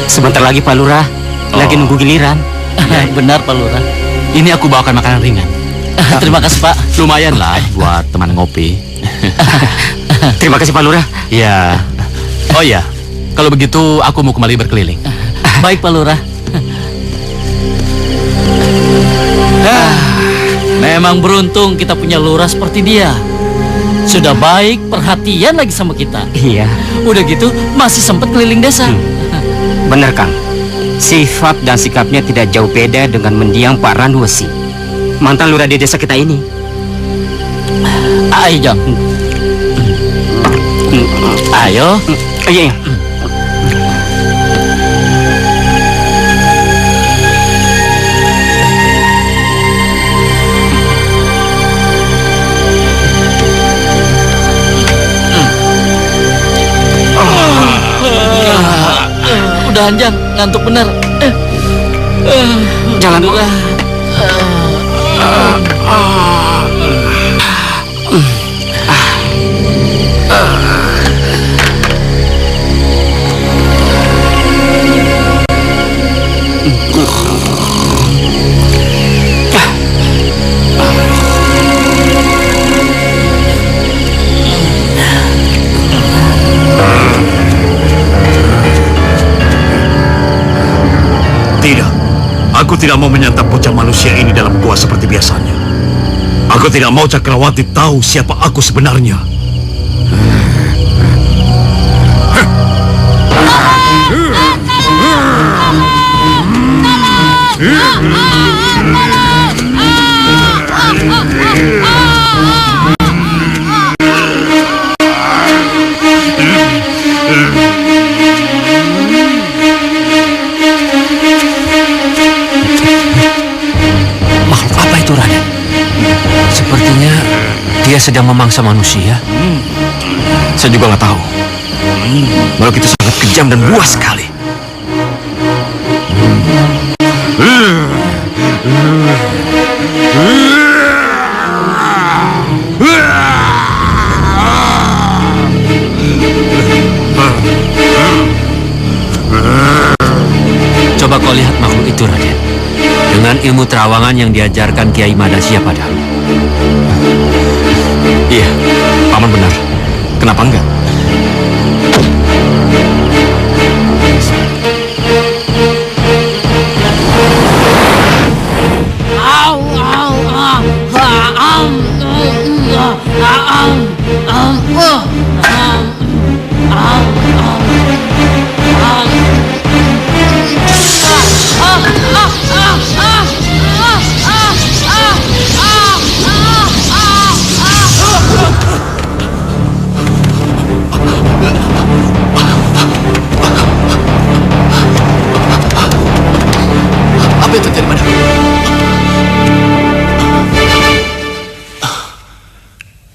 Sebentar lagi Pak Lurah, lagi nunggu giliran. Benar Pak Lurah. Ini aku bawakan makanan ringan. Terima kasih Pak. Lumayan lah buat teman ngopi. Terima kasih Pak Lurah. Ya. Oh ya, kalau begitu aku mau kembali berkeliling. Baik Pak Lurah. Memang beruntung kita punya lurah seperti dia. Sudah baik, perhatian lagi sama kita. Iya. Udah gitu masih sempat keliling desa. Benar Kang. Sifat dan sikapnya tidak jauh beda dengan mendiang Pak Ranwesi, mantan lurah di desa kita ini. Ayo Jang. Ayo. Iya. Udahan Jang, ngantuk bener. Jangan dulu. Tidak, aku tidak mau menyantap bocah manusia ini dalam gua seperti biasanya. Aku tidak mau Cakrawati tahu siapa aku sebenarnya. Makhluk apa itu, Raden? Sepertinya dia sedang memangsa manusia. Saya juga nggak tahu. Makhluk itu sangat kejam dan buas sekali. Coba kau lihat makhluk itu, Raden. Dengan ilmu terawangan yang diajarkan Kiai Madasya padamu. Iya, Paman benar. Kenapa enggak? Apa yang terjadi padaku?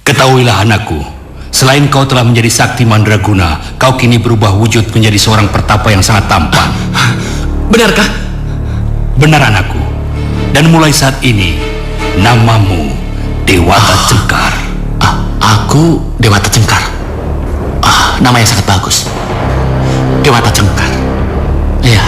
Ketahuilah anakku, selain kau telah menjadi sakti mandraguna, kau kini berubah wujud menjadi seorang pertapa yang sangat tampan. Benarkah? Benar anakku. Dan mulai saat ini, namamu Dewata Cengkar. Aku Dewata Cengkar. Nama yang sangat bagus. Dewata Cengkar. Ya,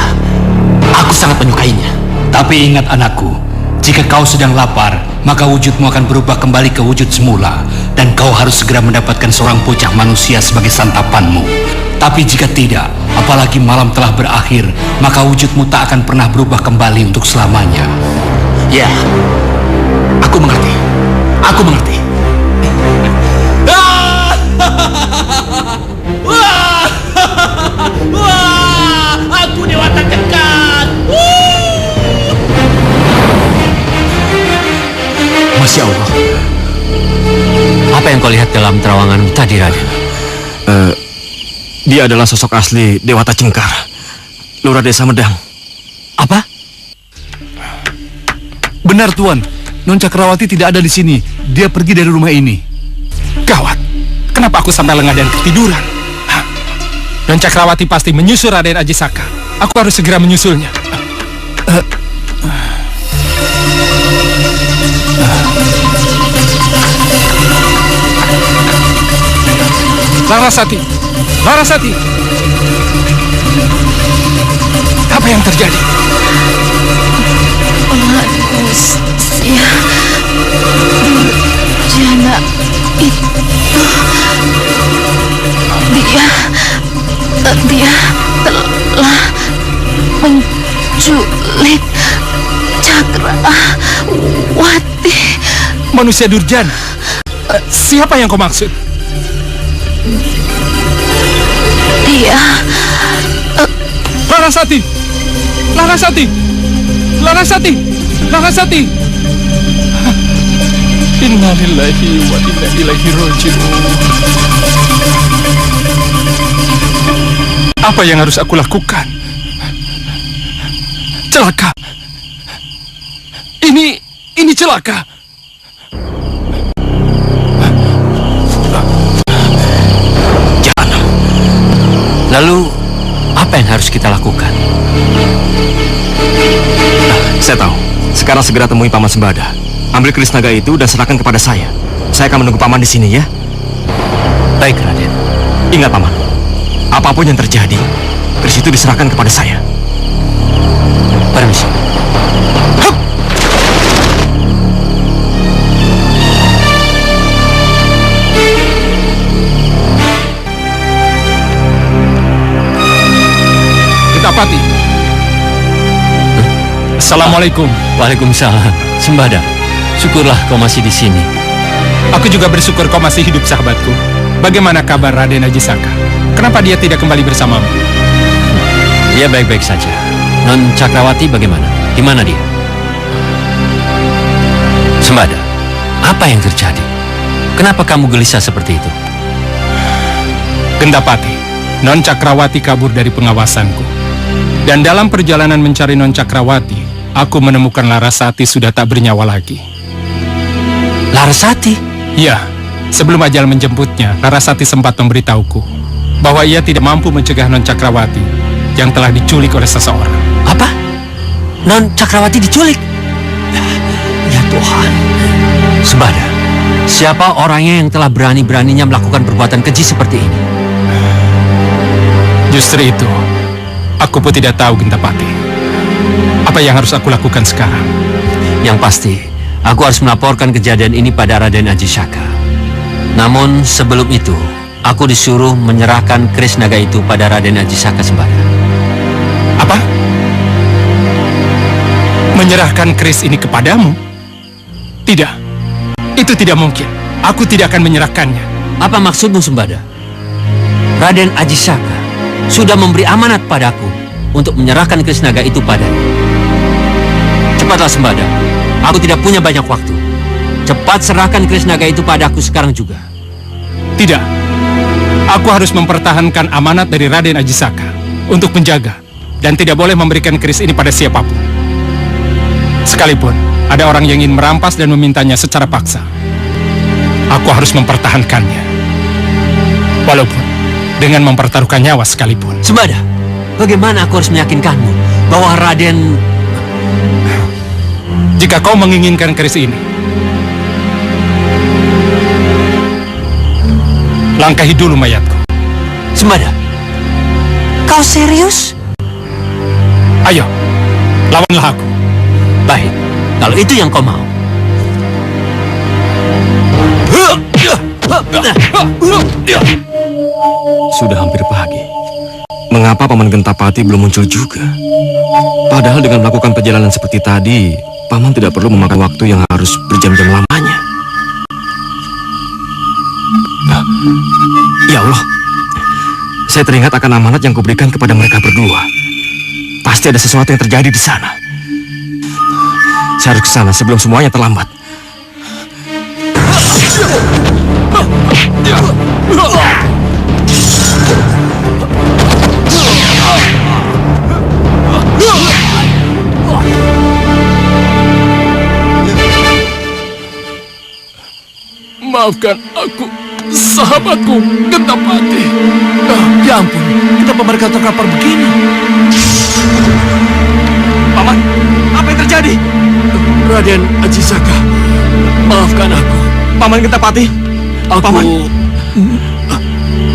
aku sangat menyukainya. Tapi ingat anakku, jika kau sedang lapar, maka wujudmu akan berubah kembali ke wujud semula, dan kau harus segera mendapatkan seorang bocah manusia sebagai santapanmu. Tapi jika tidak, apalagi malam telah berakhir, maka wujudmu tak akan pernah berubah kembali untuk selamanya. Ya, aku mengerti. Aku mengerti. Aku Dewata Cengkar. Masya Allah. Apa yang kau lihat dalam terawanganmu tadi, Raden? Dia adalah sosok asli Dewata Cengkar, Lurah Desa Medang. Apa? Benar, Tuan. Non Cakrawati tidak ada di sini. Dia pergi dari rumah ini. Gawat. Kenapa aku sampai lengah dan ketiduran? Non Cakrawati pasti menyusul Raden Ajisaka. Aku harus segera menyusulnya. Larasati, Larasati, apa yang terjadi? Manusia durjana itu, dia telah menculik Cakrawati. Manusia durjana? Siapa yang kau maksud? Dia Larasati, Larasati, Larasati, Larasati. Innalillahi wa inna ilaihi raji'un. Apa yang harus aku lakukan? Celaka. Ini celaka. Lalu, apa yang harus kita lakukan? Saya tahu. Sekarang segera temui Paman Sembada. Ambil keris naga itu dan serahkan kepada saya. Saya akan menunggu Paman di sini ya. Baik, Raden. Ingat, Paman. Apapun yang terjadi, keris itu diserahkan kepada saya. Permisi. Pati. Assalamualaikum. Waalaikumsalam. Sembada, syukurlah kau masih di sini. Aku juga bersyukur kau masih hidup, sahabatku. Bagaimana kabar Raden Ajisaka? Kenapa dia tidak kembali bersamamu? Dia baik-baik saja. Non Cakrawati bagaimana? Di mana dia? Sembada, apa yang terjadi? Kenapa kamu gelisah seperti itu? Gentapati, Non Cakrawati kabur dari pengawasanku. Dan dalam perjalanan mencari Non Cakrawati, aku menemukan Larasati sudah tak bernyawa lagi. Larasati? Ya, sebelum ajal menjemputnya, Larasati sempat memberitahuku bahwa ia tidak mampu mencegah Non Cakrawati yang telah diculik oleh seseorang. Apa? Non Cakrawati diculik? Ya Tuhan. Sembada, siapa orangnya yang telah berani-beraninya melakukan perbuatan keji seperti ini? Justru itu, aku pun tidak tahu, Gentapati. Apa yang harus aku lakukan sekarang? Yang pasti, aku harus melaporkan kejadian ini pada Raden Ajisaka. Namun sebelum itu, aku disuruh menyerahkan keris naga itu pada Raden Ajisaka Sembada. Apa? Menyerahkan keris ini kepadamu? Tidak, itu tidak mungkin. Aku tidak akan menyerahkannya. Apa maksudmu, Sembada? Raden Ajisaka sudah memberi amanat padaku untuk menyerahkan keris naga itu padanya. Cepatlah, Sembada. Aku tidak punya banyak waktu. Cepat serahkan keris naga itu padaku sekarang juga. Tidak. Aku harus mempertahankan amanat dari Raden Ajisaka untuk menjaga dan tidak boleh memberikan keris ini pada siapapun. Sekalipun ada orang yang ingin merampas dan memintanya secara paksa, aku harus mempertahankannya. Walaupun dengan mempertaruhkan nyawa sekalipun. Sembada, bagaimana aku harus meyakinkanmu bahwa Raden... Jika kau menginginkan keris ini, langkahi dulu mayatku. Sembada, kau serius? Ayo, lawanlah aku. Baik, kalau itu yang kau mau. Sudah hampir pagi. Mengapa Paman Gentapati belum muncul juga? Padahal dengan melakukan perjalanan seperti tadi, Paman tidak perlu memakan waktu yang harus berjam-jam lamanya. Nah, ya Allah, saya teringat akan amanat yang kuberikan kepada mereka berdua. Pasti ada sesuatu yang terjadi di sana. Saya harus ke sana sebelum semuanya terlambat. Maafkan aku, sahabatku, Gentapati. Ya ampun, kenapa mereka terkapar begini? Paman, apa yang terjadi? Raden Ajisaka, maafkan aku. Paman Gentapati, Aku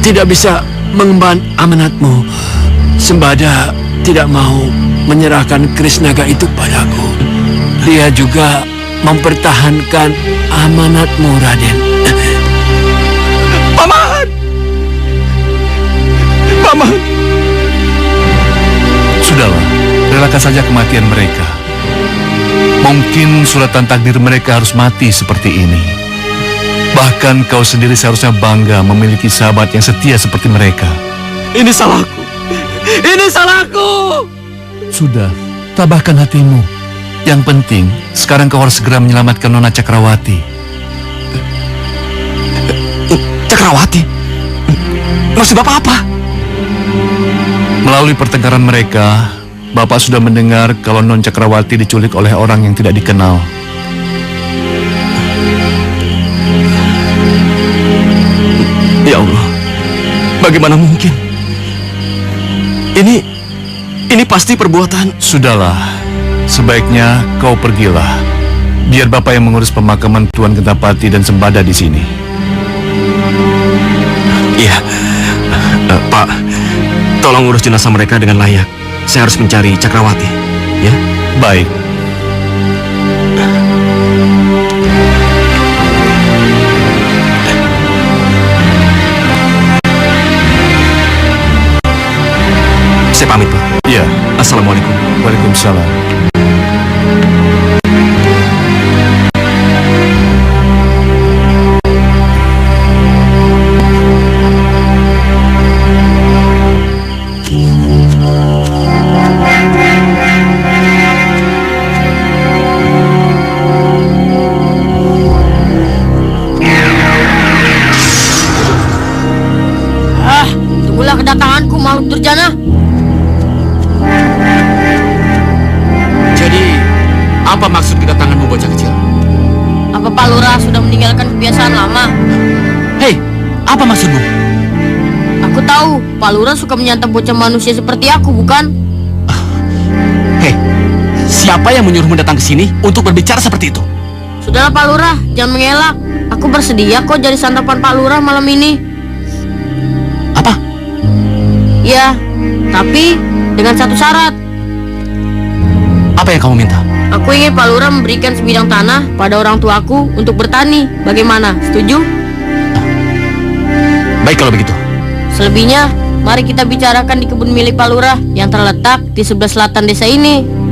tidak bisa mengemban amanatmu. Sembada tidak mau menyerahkan keris naga itu padaku. Dia juga mempertahankan amanatmu, Raden. Paman! Paman! Sudahlah, relakan saja kematian mereka. Mungkin suratan takdir mereka harus mati seperti ini. Bahkan kau sendiri seharusnya bangga memiliki sahabat yang setia seperti mereka. Ini salahku. Ini salahku. Sudah, tabahkan hatimu. Yang penting, sekarang kau harus segera menyelamatkan Nona Cakrawati. Cakrawati? Maksud Bapak apa? Melalui pertengkaran mereka, Bapak sudah mendengar kalau Non Cakrawati diculik oleh orang yang tidak dikenal. Ya Allah, bagaimana mungkin? Ini pasti perbuatan. Sudahlah, sebaiknya kau pergilah. Biar Bapak yang mengurus pemakaman Tuan Gentapati dan Sembada di sini. Iya, Pak, tolong urus jenazah mereka dengan layak. Saya harus mencari Cakrawati. Ya, baik. Saya pamit, Pak. Iya. Assalamualaikum. Waalaikumsalam. Tunggulah kedatanganku, makhluk durjana. Apa maksud kedatanganmu, bocah kecil? Apa Pak Lurah sudah meninggalkan kebiasaan lama? Hei, apa maksudmu? Aku tahu Pak Lurah suka menyantap bocah manusia seperti aku, bukan? Hei, siapa yang menyuruhmu datang ke sini untuk berbicara seperti itu? Sudahlah Pak Lurah, jangan mengelak. Aku bersedia kok jadi santapan Pak Lurah malam ini. Apa? Ya, tapi dengan satu syarat. Apa yang kamu minta? Aku ingin Pak Lurah memberikan sebidang tanah pada orang tuaku untuk bertani. Bagaimana? Setuju? Baik kalau begitu. Selebihnya, mari kita bicarakan di kebun milik Pak Lurah yang terletak di sebelah selatan desa ini.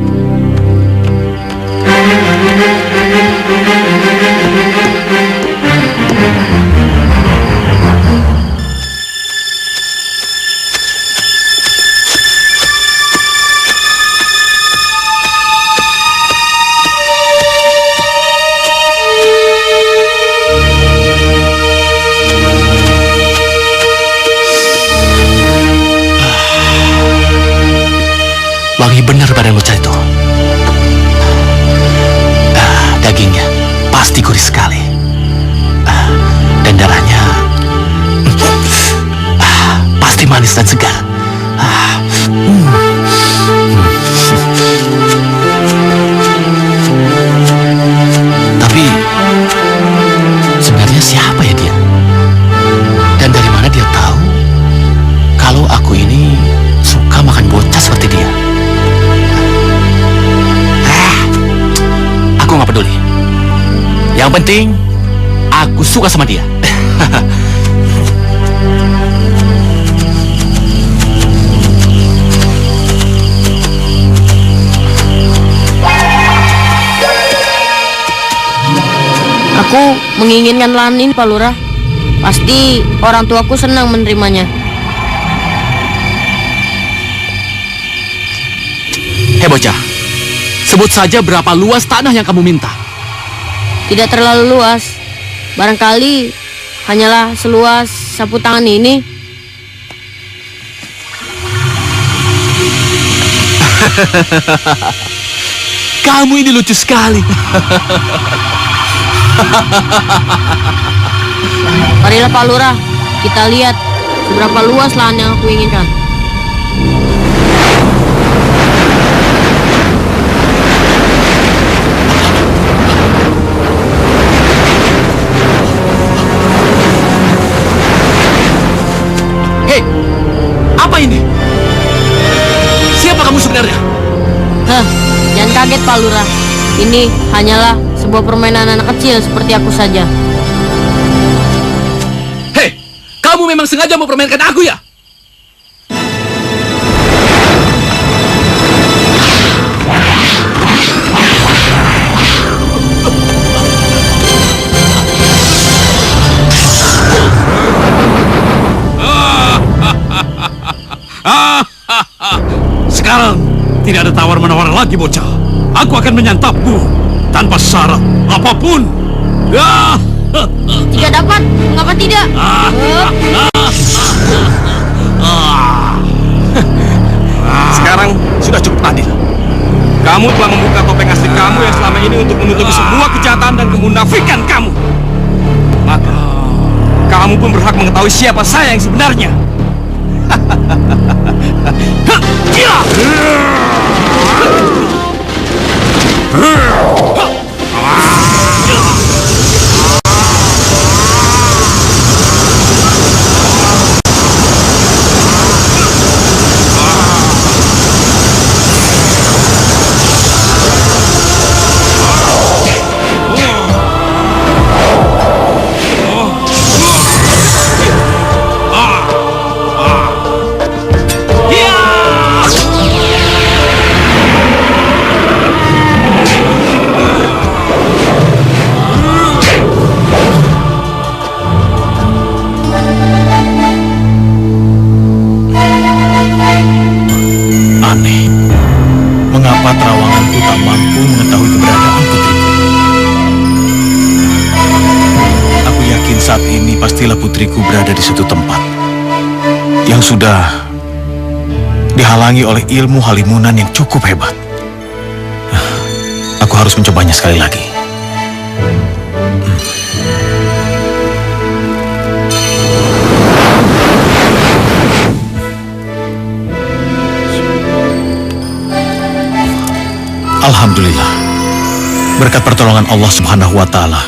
Wangi benar badan bocah itu. Dagingnya pasti gurih sekali. Dan darahnya pasti manis dan segar. Tapi sebenarnya siapa ya dia? Dan dari mana dia tahu kalau aku ini suka makan bocah seperti dia? Aku nggak peduli. Yang penting aku suka sama dia. Aku menginginkan lahan ini, Pak Lurah. Pasti orang tuaku senang menerimanya. Hei bocah, sebut saja berapa luas tanah yang kamu minta. Tidak terlalu luas. Barangkali hanyalah seluas sapu tangan ini. Kamu ini lucu sekali. Marilah Pak Lurah, kita lihat seberapa luas lahan yang aku inginkan. Hei, apa ini? Siapa kamu sebenarnya? Hah, jangan kaget Pak Lurah. Ini hanyalah sebuah permainan anak kecil seperti aku saja. Hei, kamu memang sengaja mempermainkan aku ya? Sekarang tidak ada tawar-menawar lagi, bocah. Aku akan menyantapmu tanpa syarat apapun. Jika dapat, mengapa tidak? Sekarang sudah cukup adil. Kamu telah membuka topeng asli kamu yang selama ini untuk menutupi semua kejahatan dan kemunafikan kamu. Maka, kamu pun berhak mengetahui siapa saya yang sebenarnya. Mengapa terawanganku tak mampu mengetahui keberadaan putriku? Aku yakin saat ini pastilah putriku berada di suatu tempat yang sudah dihalangi oleh ilmu halimunan yang cukup hebat. Aku harus mencobanya sekali lagi. Alhamdulillah, berkat pertolongan Allah Subhanahu wa Ta'ala,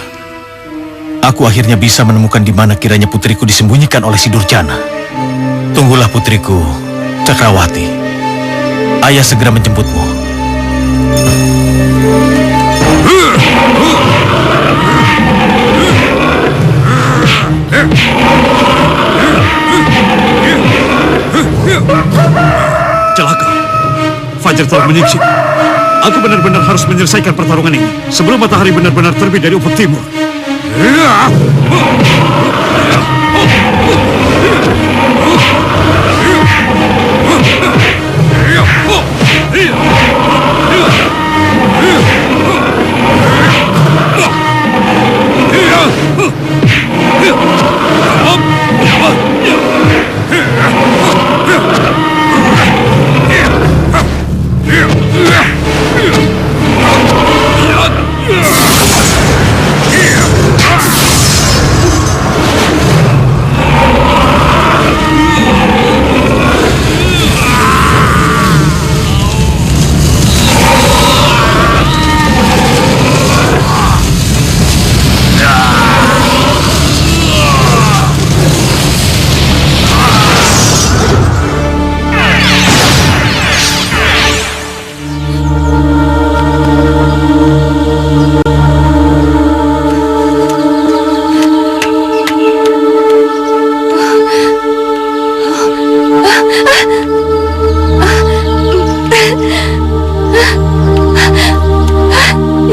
aku akhirnya bisa menemukan di mana kiranya putriku disembunyikan oleh si Durjana. Tunggulah putriku, Cakrawati. Ayah segera menjemputmu. Celaka, Fajar telah menyingkir. Aku benar-benar harus menyelesaikan pertarungan ini sebelum matahari benar-benar terbit dari ufuk timur.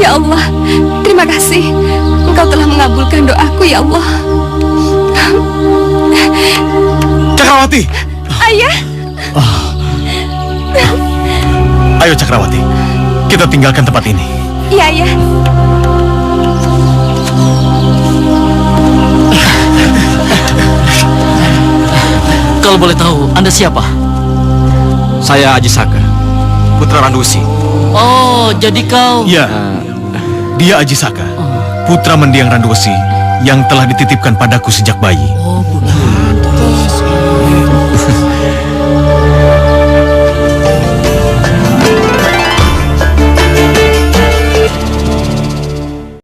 Ya Allah, terima kasih. Engkau telah mengabulkan doaku, ya Allah. Cakrawati! Ayah! Ayo Cakrawati, kita tinggalkan tempat ini. Iya, Ayah. boleh tahu Anda siapa? Saya Aji Saka, putra Randuwesi. Oh, jadi kau... Ya, dia Aji Saka, putra mendiang Randuwesi yang telah dititipkan padaku sejak bayi. Oh, benar.